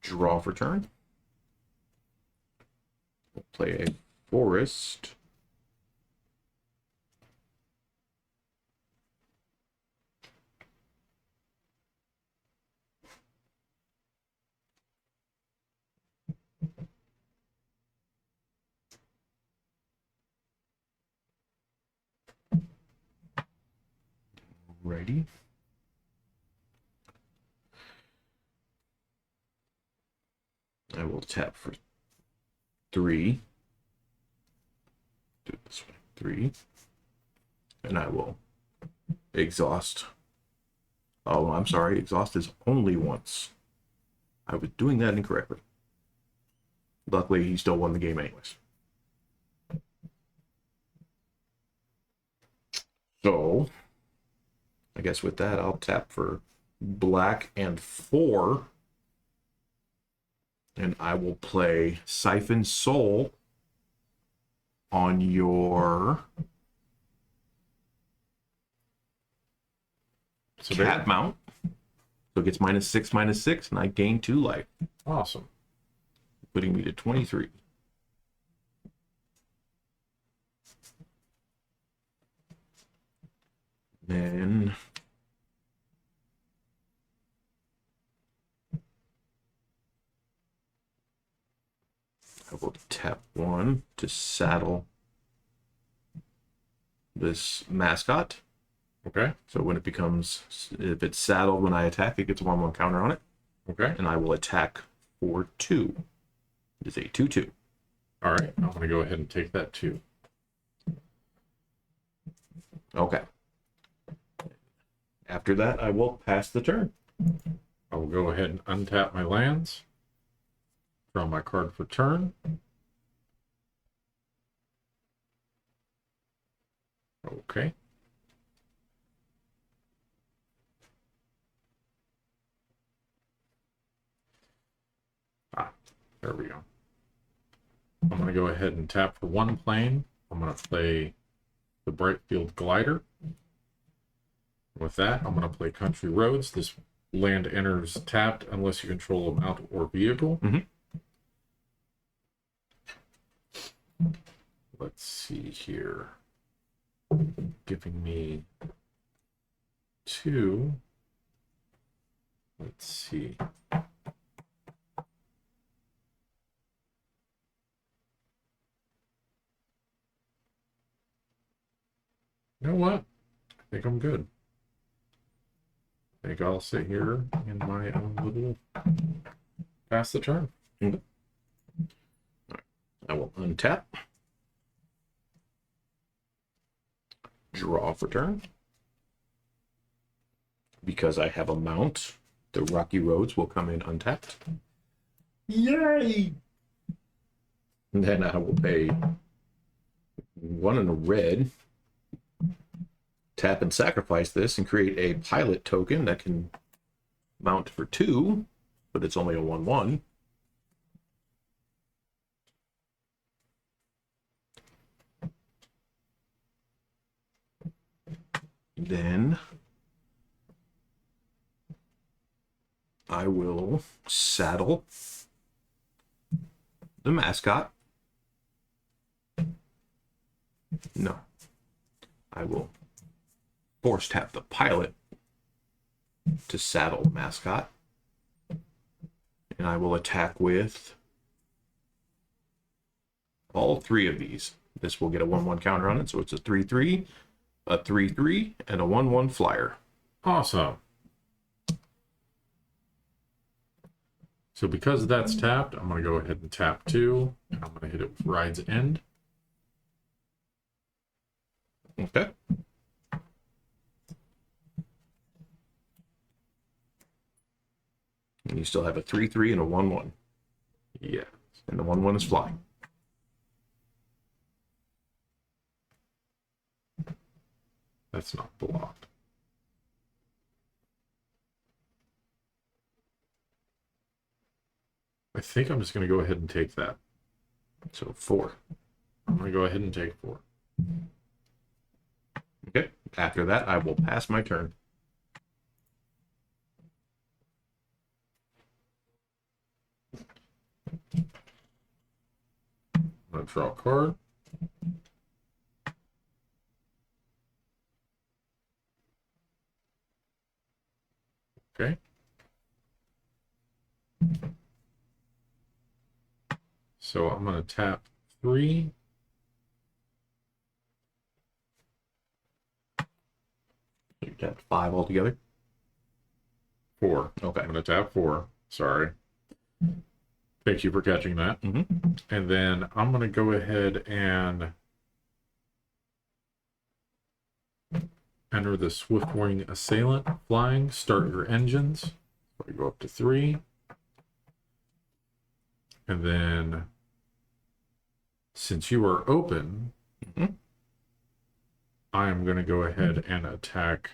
draw for turn. We'll play a forest. Righty. I will tap for 3. Do it this way. 3. And I will exhaust. Oh, I'm sorry. Exhaust is only once. I was doing that incorrectly. Luckily, he still won the game anyways. So, I guess with that, I'll tap for black and 4. And I will play Siphon Soul on your cat mount. So it gets -6/-6, and I gain 2 life. Awesome. Putting me to 23. Then I will tap 1 to saddle this mascot. Okay. So when it becomes, if it's saddled when I attack, it gets a 1/1 counter on it. Okay. And I will attack for 2. It is a 2/2. All right. I'm going to go ahead and take that 2. Okay. After that, I will pass the turn. I will go ahead and untap my lands. Draw my card for turn. Okay. There we go. I'm going to go ahead and tap for 1 plane. I'm going to play the Brightfield Glider. With that, I'm going to play Country Roads. This land enters tapped unless you control a mount or vehicle. Let's see here. Giving me 2. Let's see. You know what? I think I'm good. I think I'll sit here in my own little pass the turn. I will untap. Draw for turn. Because I have a mount, the Rocky Roads will come in untapped. Yay! And then I will pay one in a red. Tap and sacrifice this and create a pilot token that can mount for 2, but it's only a 1/1. Then I will saddle the mascot. No. I will force tap the pilot to saddle the mascot. And I will attack with all 3 of these. This will get a 1/1 counter on it, so it's a 3/3, a 3/3, and a 1/1 flyer. Awesome. So because that's tapped, I'm going to go ahead and tap 2, and I'm going to hit it with Ride's End. Okay. And you still have a 3/3 and a 1/1. Yeah. And the 1/1 is flying. That's not blocked. I think I'm just going to go ahead and take that. So 4. I'm going to go ahead and take 4. Okay. After that, I will pass my turn. I'm going to draw a card. Okay. So I'm going to tap 3. You tapped 5 altogether. 4. Okay. I'm going to tap 4. Sorry. Thank you for catching that. Mm-hmm. And then I'm going to go ahead and enter the Swift-Wing Assailant flying. Start your engines. I go up to 3. And then, since you are open, Mm-hmm. I am going to go ahead and attack.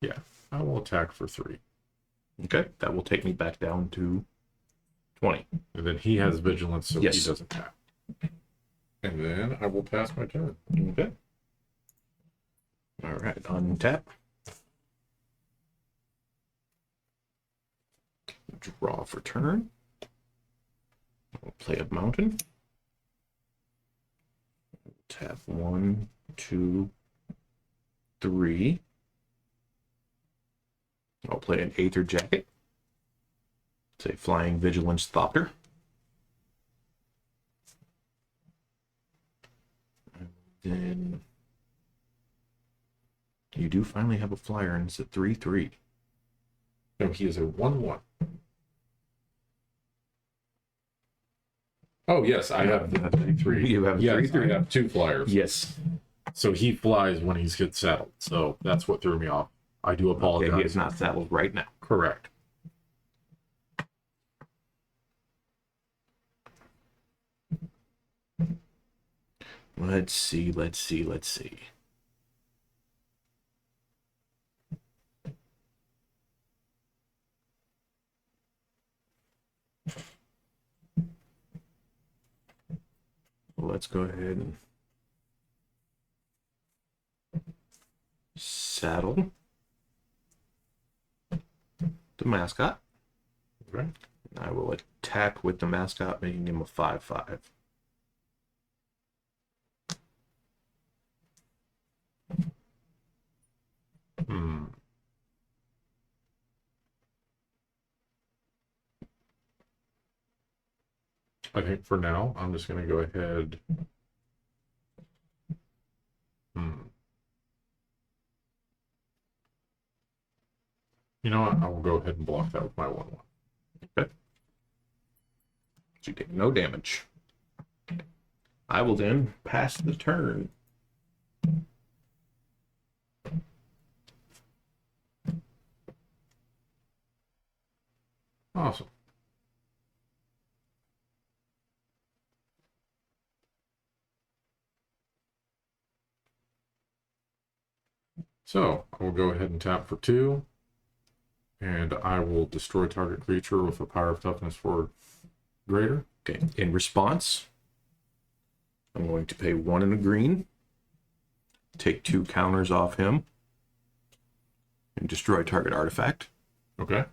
Yeah, I will attack for 3. Okay. That will take me back down to 20. And then he has vigilance, so Yes. he doesn't attack. And then I will pass my turn. Okay. All right. Untap. Draw for turn. I'll play a mountain. Tap 1, 2, 3. I'll play an Aether Jacket. It's a flying vigilance thopter. And then you do finally have a flyer, and it's a 3/3. No, he is a 1/1. Oh, yes, I have the 3/3. You have a yes, 3/3. I have 2 flyers. Yes. So he flies when he gets settled. So that's what threw me off. I do apologize. Okay, he is not saddled right now. Correct. Let's see, let's see, let's see. Let's go ahead and saddle the mascot. Okay. I will attack with the mascot, making him a 5/5. Hmm. I think for now, I'm just going to go ahead. You know what? I will go ahead and block that with my 1/1. Okay. So you take no damage. I will then pass the turn. Awesome. So I will go ahead and tap for 2. And I will destroy target creature with a power of toughness 4 greater. Okay. In response, I'm going to pay 1 in a green, take 2 counters off him, and destroy target artifact. Okay.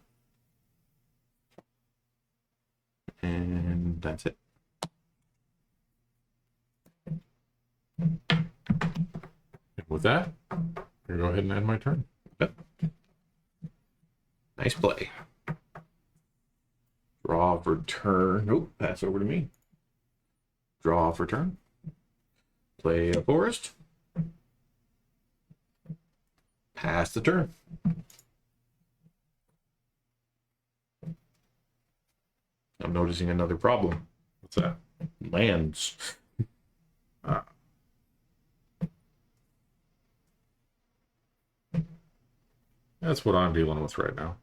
And that's it. And with that, I'm going to go ahead and end my turn. Yep. Nice play. Draw for turn. Nope, pass over to me. Draw for turn. Play a forest. Pass the turn. I'm noticing another problem. What's that? Lands. Ah. That's what I'm dealing with right now.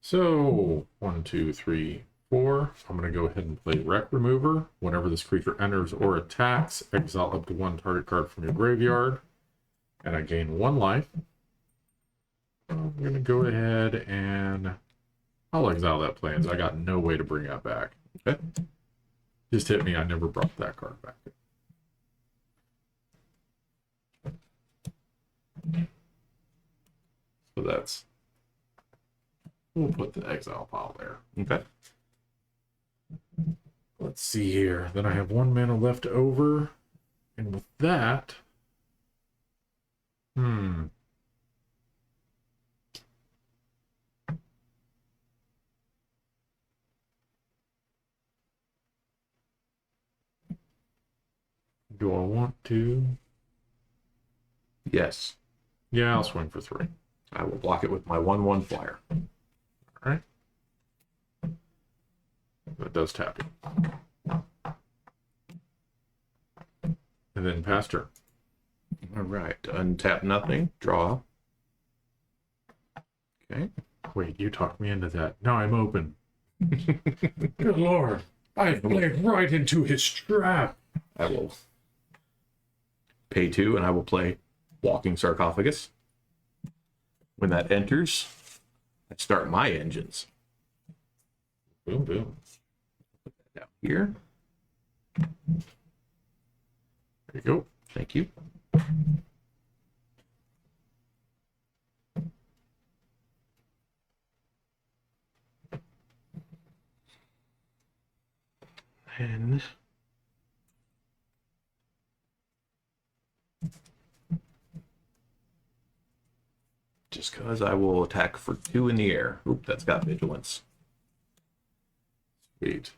So 1, 2, 3, 4. I'm going to go ahead and play Wreck Remover. Whenever this creature enters or attacks, exile up to 1 target card from your graveyard, and I gain 1 life. I'm going to go ahead and I'll exile that Plains. I got no way to bring that back. Okay. Just hit me. I never brought that card back. So that's... We'll put the exile pile there. Okay. Let's see here. Then I have 1 mana left over. And with that... Do I want to? Yes. Yeah, I'll swing for 3. I will block it with my 1/1 flyer. All right. That does tap you. And then pass turn. All right. Untap nothing. Draw. Okay. Wait, you talked me into that. Now I'm open. Good lord. I played right into his trap. I will pay 2 and I will play Walking Sarcophagus. When that enters, I start my engines. Boom, boom. Down here. There you go. Thank you. And just because I will attack for 2 in the air. Oop, that's got vigilance. Sweet.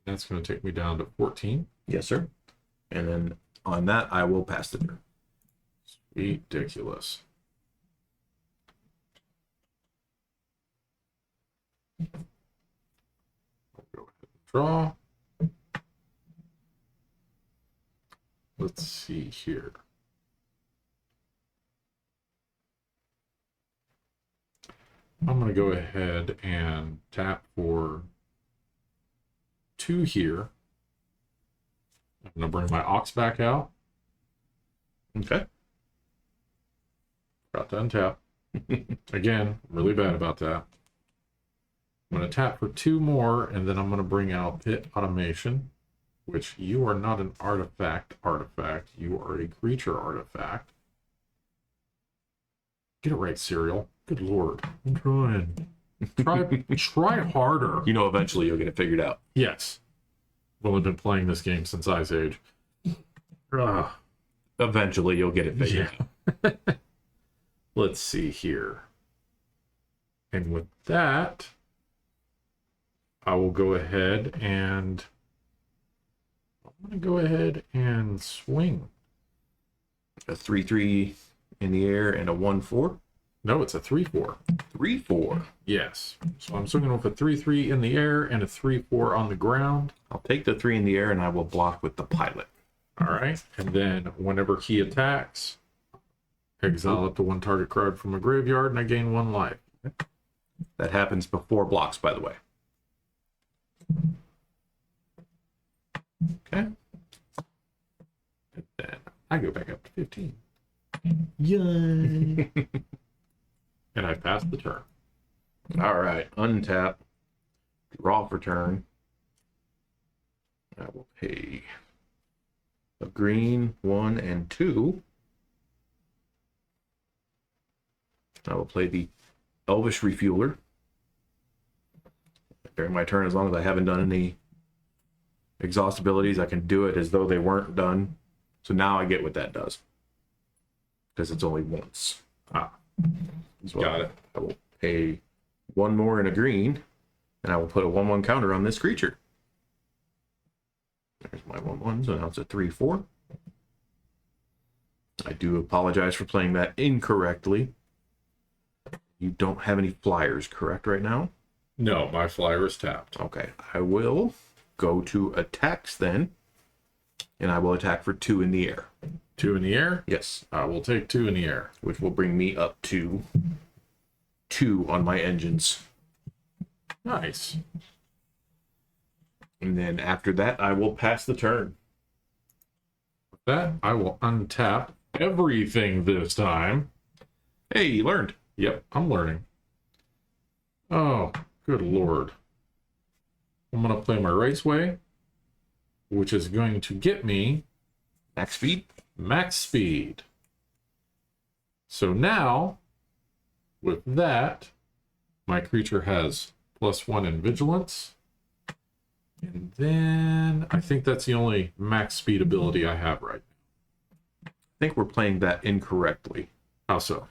That's going to take me down to 14. Yes, sir. And then on that, I will pass the turn. Ridiculous. I'll go ahead and draw. Let's see here. I'm going to go ahead and tap for 2 here. I'm going to bring my Ox back out. Okay. Forgot to untap. Again, really bad about that. I'm going to tap for 2 more, and then I'm going to bring out Pit Automation, which you are not an artifact. You are a creature artifact. Get it right, Serial. Good lord. I'm trying. Try harder. You know, eventually you'll get it figured out. Yes. I've only been playing this game since Ice Age. Ugh. Eventually you'll get it figured out. Let's see here. And with that, I will go ahead and I'm going to go ahead and swing. A 3/3 in the air and a 1/4. No, it's a 3/4. 3/4. Yes. So I'm swinging with a 3/3 in the air and a 3/4 on the ground. I'll take the 3 in the air and I will block with the pilot. All right. And then whenever he attacks, exile up to 1 target card from a graveyard and I gain 1 life. That happens before blocks, by the way. Okay. And then I go back up to 15. Yay! And I passed the turn. All right, untap, draw for turn. I will pay a green 1 and 2. I will play the Elvish Refueler. During my turn, as long as I haven't done any exhaust abilities, I can do it as though they weren't done. So now I get what that does. Because it's only once. So Got it. I will pay 1 more in a green, and I will put a 1/1 counter on this creature. There's my 1/1, so now it's a 3/4. I do apologize for playing that incorrectly. You don't have any flyers, correct, right now? No, my flyer is tapped. Okay, I will go to attacks then, and I will attack for 2 in the air. 2 in the air? Yes, I will take 2 in the air. which will bring me up to 2 on my engines. Nice. And then after that, I will pass the turn. With that, I will untap everything this time. Hey, you learned. Yep, I'm learning. Oh, good lord. I'm going to play my Raceway, which is going to get me Max speed. max speed. So now, with that, my creature has +1 in vigilance. And then I think that's the only max speed ability I have right now. I think we're playing that incorrectly. How so?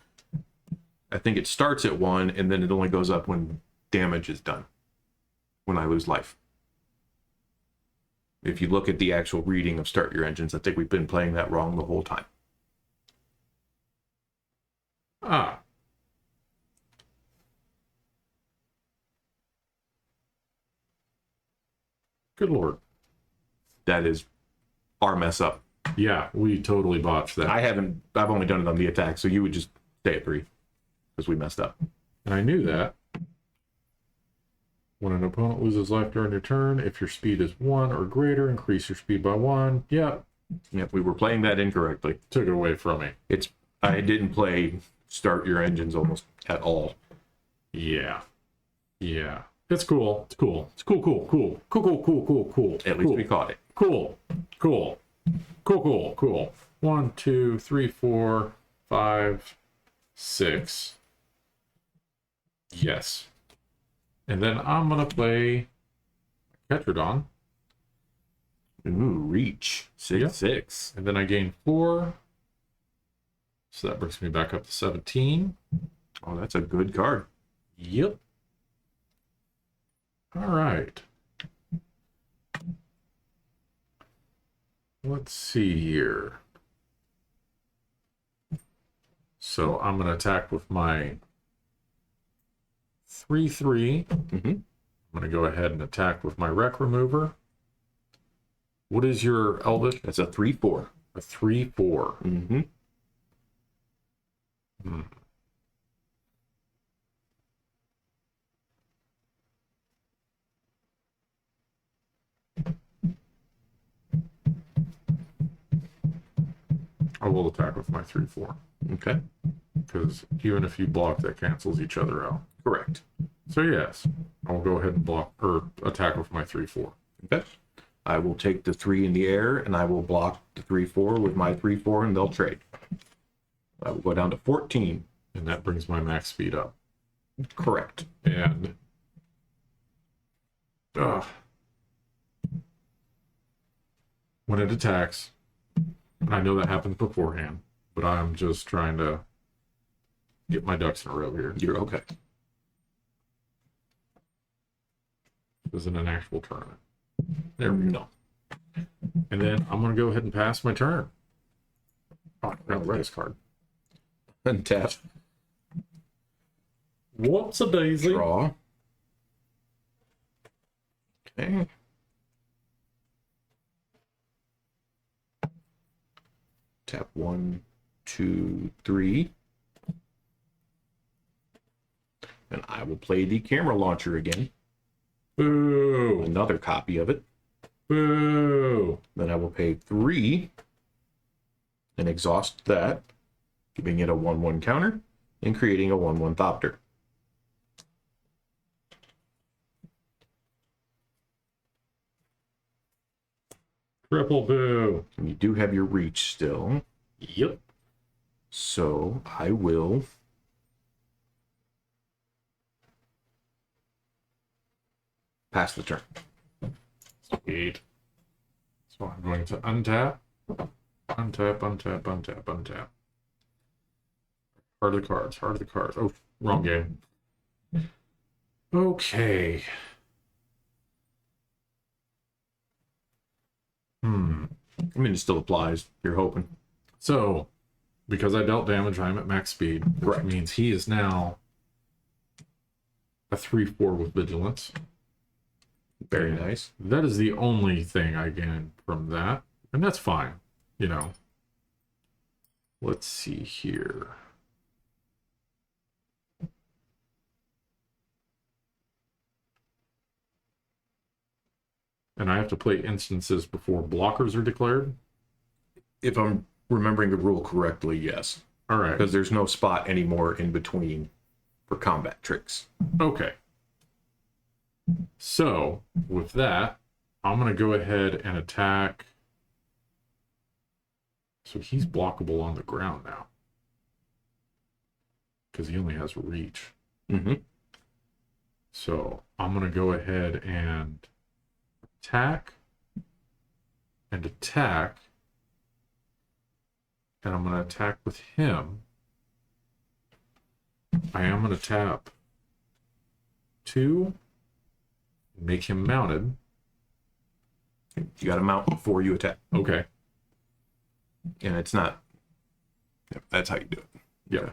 I think it starts at 1, and then it only goes up when damage is done. When I lose life. If you look at the actual reading of Start Your Engines, I think we've been playing that wrong the whole time. Ah. Good lord. That is our mess up. Yeah, we totally botched that. I've only done it on the attack, so you would just stay at 3. Because we messed up. And I knew that. When an opponent loses life during your turn, if your speed is 1 or greater, increase your speed by 1. Yep, Yep, we were playing that incorrectly. took it away from me. I didn't play Start Your Engines almost at all. Yeah. Yeah. It's cool. It's cool. It's cool, cool, cool. Cool, cool, cool, cool, cool. At least cool. we caught it. Cool. Cool. Cool, cool, cool. 1, 2, 3, 4, 5, 6. Yes. And then I'm going to play Tetradon. Ooh, reach. 6/6. And then I gain 4. So that brings me back up to 17. Oh, that's a good card. Yep. All right. Let's see here. So I'm going to attack with my 3/3. Mm-hmm. I'm going to go ahead and attack with my Wreck Remover. What is your Elvish? That's a 3/4. A 3/4. Mm-hmm. Hmm. I will attack with my 3/4. Okay. Because even if you block, that cancels each other out. Correct. So yes, I'll go ahead and block or attack with my 3/4. Okay. I will take the 3 in the air, and I will block the 3/4 with my 3/4, and they'll trade. I will go down to 14. And that brings my max speed up. Correct. And when it attacks, and I know that happens beforehand, but I'm just trying to get my ducks in a row here. You're okay. This isn't an actual tournament. There we go. And then I'm going to go ahead and pass my turn. Oh, I forgot the dice card. Untap. What's a daisy? Draw. Okay. Tap 1, 2, 3. And I will play the camera launcher again. Boo! Another copy of it. Boo! Then I will pay 3 and exhaust that. giving it a 1/1 counter and creating a 1/1 Thopter. Triple boo. And you do have your reach still. Yep. So I will pass the turn. Sweet. So I'm going to untap. Untap, untap, untap, untap. Heart of the cards, heart of the cards. Oh, wrong game. Okay. I mean, it still applies. You're hoping. So, because I dealt damage, I'm at max speed, which Correct. means he is now a 3/4 with vigilance. Very And nice. that is the only thing I gain from that, and that's fine, you know. Let's see here. And I have to play instances before blockers are declared. If I'm remembering the rule correctly, yes. All right. Because there's no spot anymore in between for combat tricks. Okay. So, with that, I'm going to go ahead and attack. So he's blockable on the ground now. Because he only has reach. Mm-hmm. So, I'm going to go ahead and attack. And attack. And I'm going to attack with him. I am going to tap 2. Make him mounted. You got to mount before you attack. Okay. And it's not. Yep, that's how you do it. Yeah.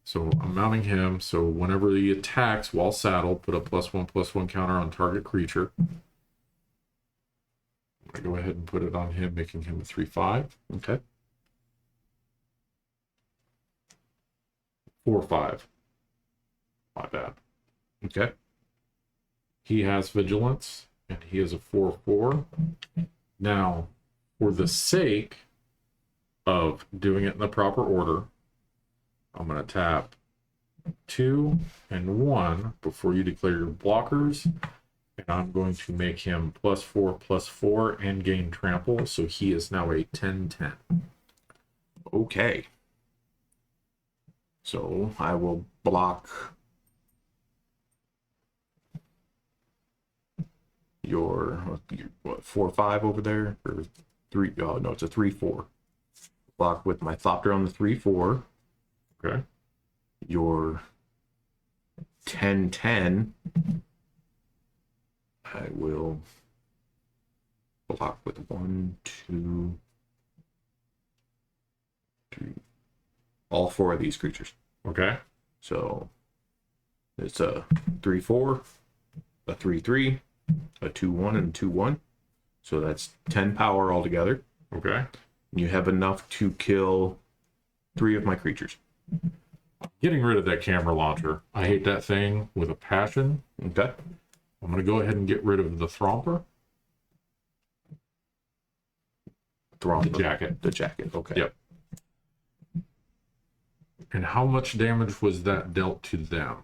So I'm mounting him. So whenever he attacks while saddled, put a +1/+1 counter on target creature. I'm going to go ahead and put it on him, making him a 3/5. Okay. 4/5. My bad. Okay. He has vigilance, and he is a 4/4. Now, for the sake of doing it in the proper order, I'm going to tap 2 and 1 before you declare your blockers, and I'm going to make him +4/+4 and gain trample, so he is now a 10/10. Okay. So I will block your what, 4/5 over there, or 3? Oh no, it's a 3/4. Block with my Thopter on the 3/4. Okay. Your 10/10. I will block with 1, 2, 3. All 4 of these creatures. Okay. So it's a 3/4, a 3/3, a 2/1, and a 2/1. So that's 10 power altogether. Okay. You have enough to kill 3 of my creatures. Getting rid of that camera launcher. I hate that thing with a passion. Okay. I'm going to go ahead and get rid of the Thromper. Throw The jacket. The jacket. Okay. Yep. And how much damage was that dealt to them?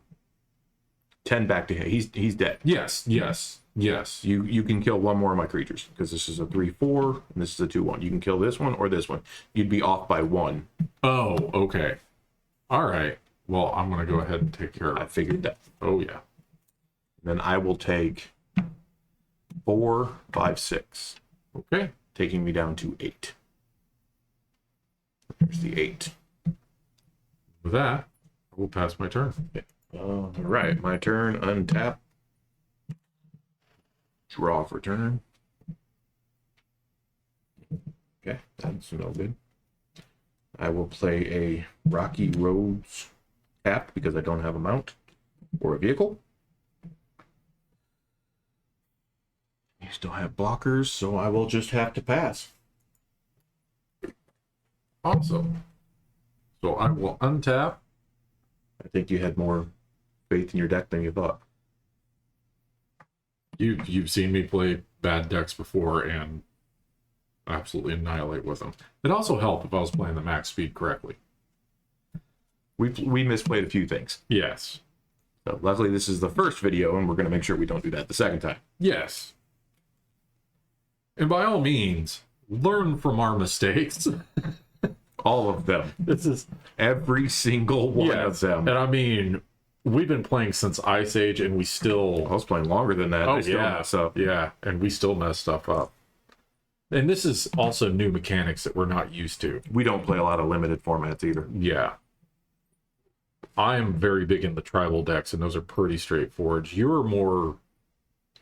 10 back to him. He's dead. Yes, yes, yes. You can kill 1 more of my creatures because this is a 3/4 and this is a 2/1. You can kill this one or this one. You'd be off by 1. Oh, okay. All right. Well, I'm going to go ahead and take care I of it. figured that. Oh, yeah. Then I will take 4, 5, 6, Okay. taking me down to 8. There's the 8. With that, I will pass my turn. All right, my turn. Untap. Draw for turn. Okay, that's no good. I will play a Rocky Roads tap because I don't have a mount or a vehicle. You still have blockers, so I will just have to pass. Awesome. So I will untap. I think you had more faith in your deck than you thought. You've seen me play bad decks before, and absolutely annihilate with them. It also helped if I was playing the max speed correctly. We misplayed a few things. Yes. So luckily this is the first video, and we're going to make sure we don't do that the second time. Yes. And by all means, learn from our mistakes. All of them. This is Every single one of them. And I mean, we've been playing since Ice Age, and we still... I was playing longer than that. Oh, I still mess up. Yeah, and we still mess stuff up. And this is also new mechanics that we're not used to. We don't play a lot of limited formats either. Yeah. I am very big in the tribal decks, and those are pretty straightforward. You're more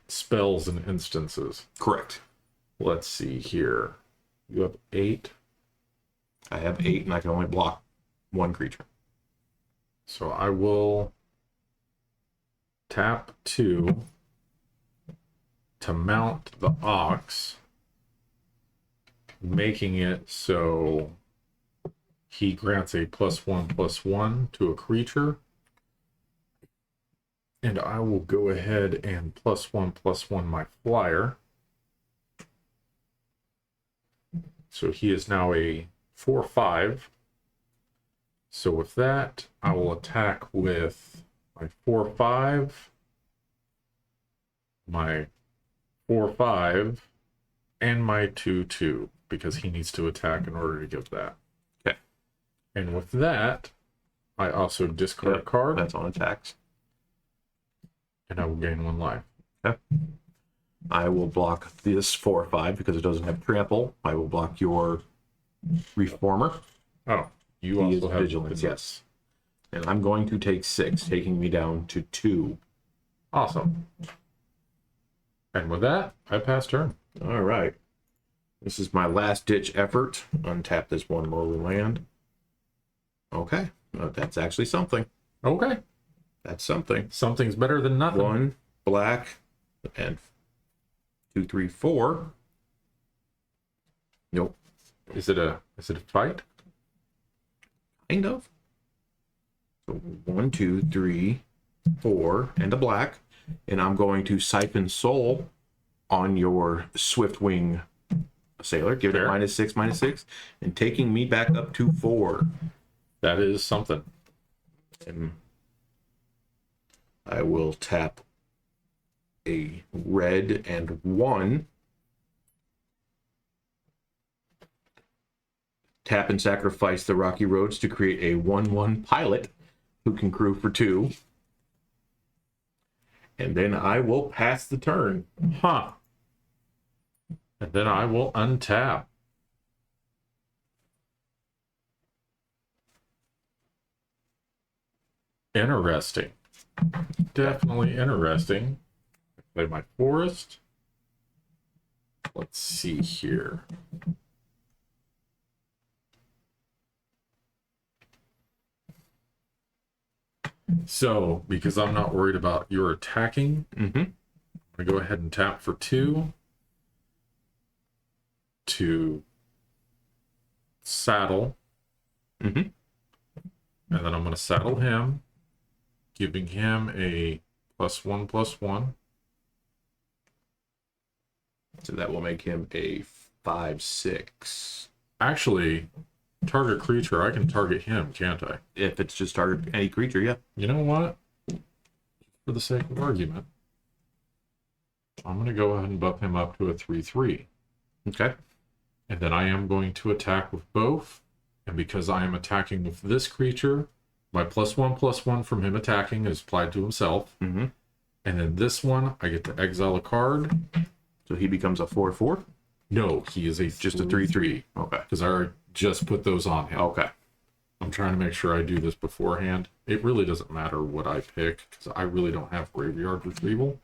spells and instances. Correct. Let's see here. You have 8. I have 8, and I can only block 1 creature. So I will tap 2 to mount the Ox, making it so he grants a +1/+1 to a creature. And I will go ahead and +1/+1 my flyer. So he is now a 4/5. So with that, I will attack with my 4/5, my 4/5, and my 2/2, because he needs to attack in order to get that. Okay. And with that, I also discard a card, That's on attacks. and I will gain 1 life. Okay. I will block this 4/5 because it doesn't have trample. I will block your reformer. Oh, you He also is have vigilance, yes. And I'm going to take 6, taking me down to 2. Awesome. And with that, I pass turn. All right. This is my last ditch effort. Untap this 1 lowly land. Okay. That's actually something. Okay. That's something. Something's better than nothing. 1 black and 2, 3, 4. Nope. Is it a fight? Kind of. So 1, 2, 3, 4, and a black. And I'm going to Siphon Soul on your Swiftwing Sailor. Give it Fair. a -6/-6. And taking me back up to 4. That is something. And I will tap a red and 1. Tap and sacrifice the Rocky Roads to create a 1/1 pilot who can crew for 2. And then I will pass the turn. Huh. And then I will untap. Interesting. Definitely interesting. Play my forest. Let's see here. So, because I'm not worried about your attacking, Mm-hmm. I'm going to go ahead and tap for 2 to saddle. Mm-hmm. And then I'm going to saddle him, giving him a +1/+1. So that will make him a 5/6. Actually, target creature, I can target him, can't I? If it's just target any creature, yeah. You know what? For the sake of argument, I'm going to go ahead and buff him up to a 3/3. Okay. And then I am going to attack with both. And because I am attacking with this creature, my +1/+1 from him attacking is applied to himself. Mm-hmm. And then this one, I get to exile a card. So he becomes a 4/4. No, he is Just a 3/3. Okay. because I already just put those on him. Okay. I'm trying to make sure I do this beforehand. It really doesn't matter what I pick because I really don't have graveyard retrieval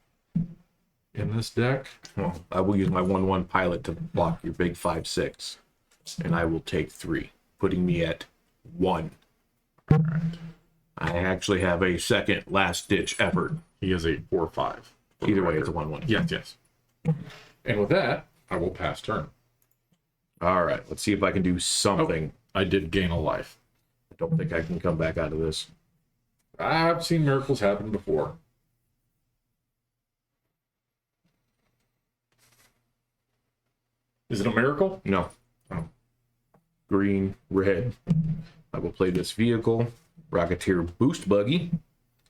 in this deck. Well, I will use my 1/1 pilot to block your big 5/6. And I will take 3, putting me at 1. All right. I actually have a second last ditch effort. He is a 4/5. Either way, it's a 1/1. Yes, yes. And with that, I will pass turn. All right. Let's see if I can do something. I did gain a life. I don't think I can come back out of this. I've seen miracles happen before. Is it a miracle? No. Oh. Green, red. I will play this vehicle, Rocketeer Boost Buggy.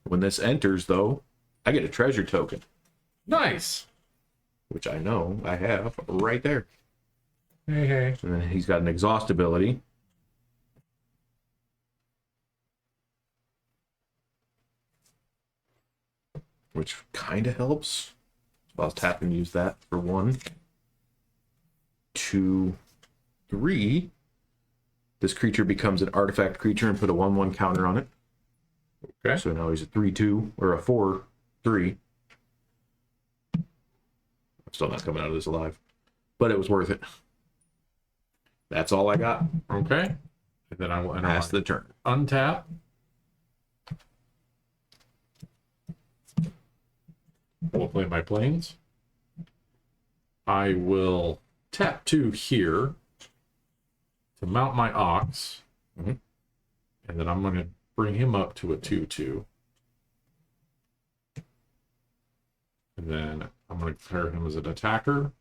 When this enters, though, I get a treasure token, Nice. which I know I have right there. Hey. And then he's got an exhaust ability. Which kind of helps. So I'll tap and use that for 1, 2, 3. This creature becomes an artifact creature and put a 1/1 counter on it. Okay. So now he's a 3/2 or a 4/3. I'm still not coming out of this alive, but it was worth it. That's all I got. Okay. And then I will enter Pass my the turn. untap. We'll play my planes. I will tap 2 here to mount my Ox. Mhm. And then I'm going to bring him up to a 2/2. And then I'm going to declare him as an attacker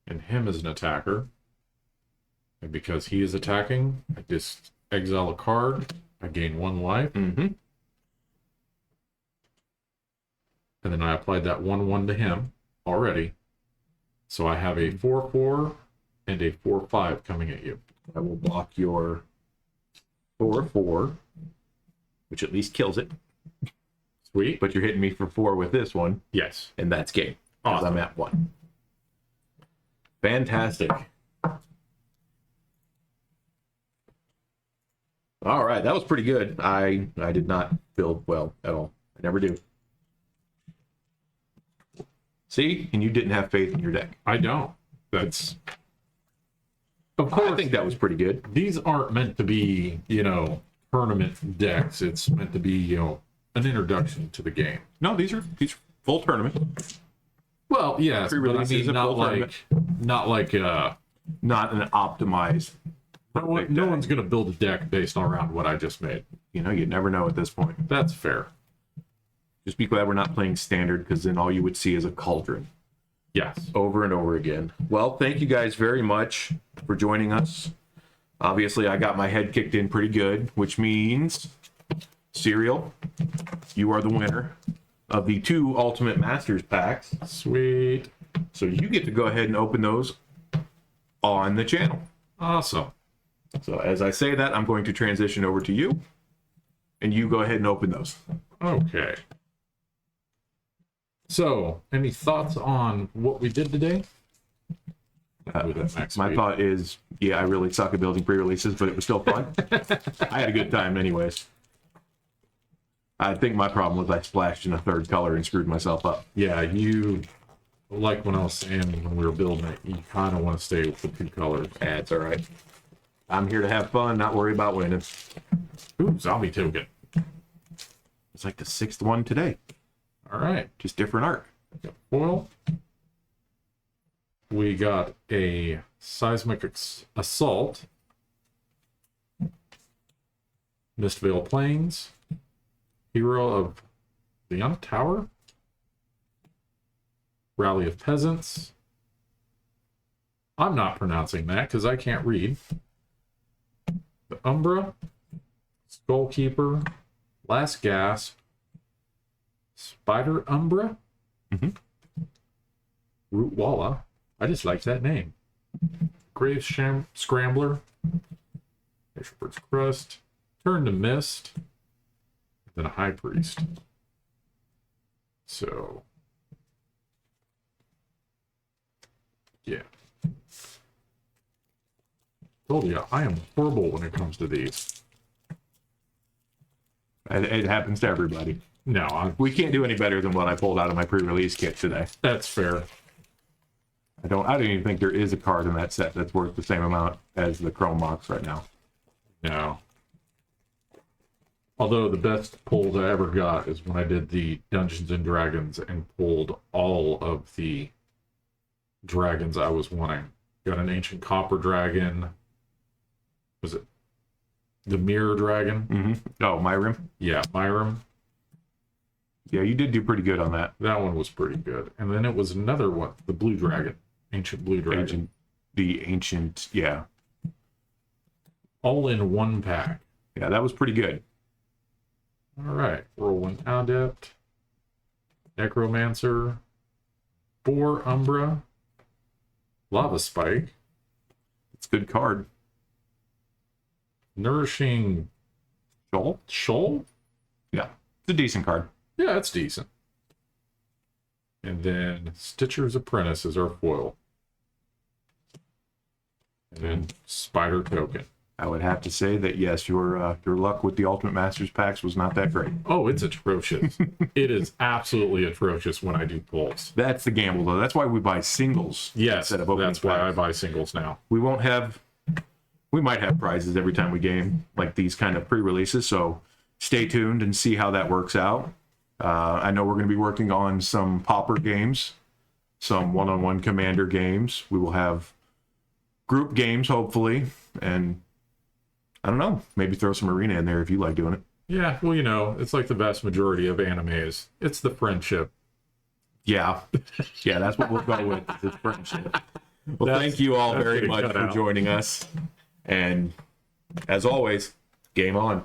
and him as an attacker. And because he is attacking, I just exile a card. I gain 1 life. Mm-hmm. And then I applied that 1/1 to him already. So I have a 4/4 and a 4/5 coming at you. I will block your 4/4, which at least kills it. Sweet. But you're hitting me for 4 with this one, Yes. and that's game. Because Awesome. I'm at 1. Fantastic. All right, that was pretty good. I did not build well at all. I never do. See? And you didn't have faith in your deck. I don't. That's... Of course, I think that was pretty good. these aren't meant to be, tournament decks. It's meant to be, an introduction to the game. No, these are full tournament. Well, yes, but I Pre-release is mean, a not full like, Not an optimized. no one's going to build a deck based around what I just made. You never know at this point. That's fair. Just be glad we're not playing standard, because then all you would see is a cauldron. Yes. Over and over again. Well, thank you guys very much for joining us. Obviously, I got my head kicked in pretty good, which means, Serial, you are the winner of the 2 Ultimate Masters packs. Sweet. So you get to go ahead and open those on the channel. Awesome. So as I say that, I'm going to transition over to you, and you go ahead and open those. Okay. So, any thoughts on what we did today? Do that next My week. thought is, yeah, I really suck at building pre-releases, but it was still fun. I had a good time anyways. I think my problem was I splashed in a 3rd color and screwed myself up. Yeah, you, like when I was saying when we were building it, you kind of want to stay with the 2 colors. That's all right. I'm here to have fun, not worry about winning. Ooh, zombie token. It's like the 6th one today, All right. just different art. Got foil. We got a seismic assault. Mistvale Plains. Hero of the Young Tower. Rally of Peasants. I'm not pronouncing that because I can't read. The Umbra. Skullkeeper. Last Gasp. Spider Umbra. Mhm. Rootwalla. I just like that name. Grave Scrambler. Shepherd's Crust. Turn to Mist. Then a High Priest. So, yeah. Told you, I am horrible when it comes to these. It happens to everybody. No, We can't do any better than what I pulled out of my pre-release kit today. that's fair. I don't even think there is a card in that set that's worth the same amount as the Chrome Mox right now. No. Although the best pulls I ever got is when I did the Dungeons and Dragons and pulled all of the dragons I was wanting. Got an ancient copper dragon. Was it the mirror dragon? Mm-hmm. Oh, Myrim? Yeah, Myram. Yeah, you did do pretty good on that. That one was pretty good. And then it was another one, the blue dragon. Ancient blue dragon. Ancient. the ancient, yeah. All in one pack. Yeah, that was pretty good. All right. Whirlwind Adept, Necromancer, Boar Umbra, Lava Spike, It's a good card. Nourishing Joel? Shoal? Yeah, it's a decent card. Yeah, it's decent. And then Stitcher's Apprentice is our foil. And then Spider Token. I would have to say that, yes, your luck with the Ultimate Masters packs was not that great. Oh, it's atrocious. It is absolutely atrocious when I do pulls. That's the gamble, though. That's why we buy singles Yes, instead of opening that's why I packs. buy singles now. We might have prizes every time we game, like these kind of pre-releases, so stay tuned and see how that works out. I know we're going to be working on some popper games, some one-on-one commander games. We will have group games, hopefully, and I don't know, maybe throw some arena in there if you like doing it. Yeah, well, you know, it's like the vast majority of animes. It's the friendship. Yeah, yeah, that's what we'll go with. It's friendship. Well, That's- thank you all that's very getting much cut for out. joining us, and as always, game on.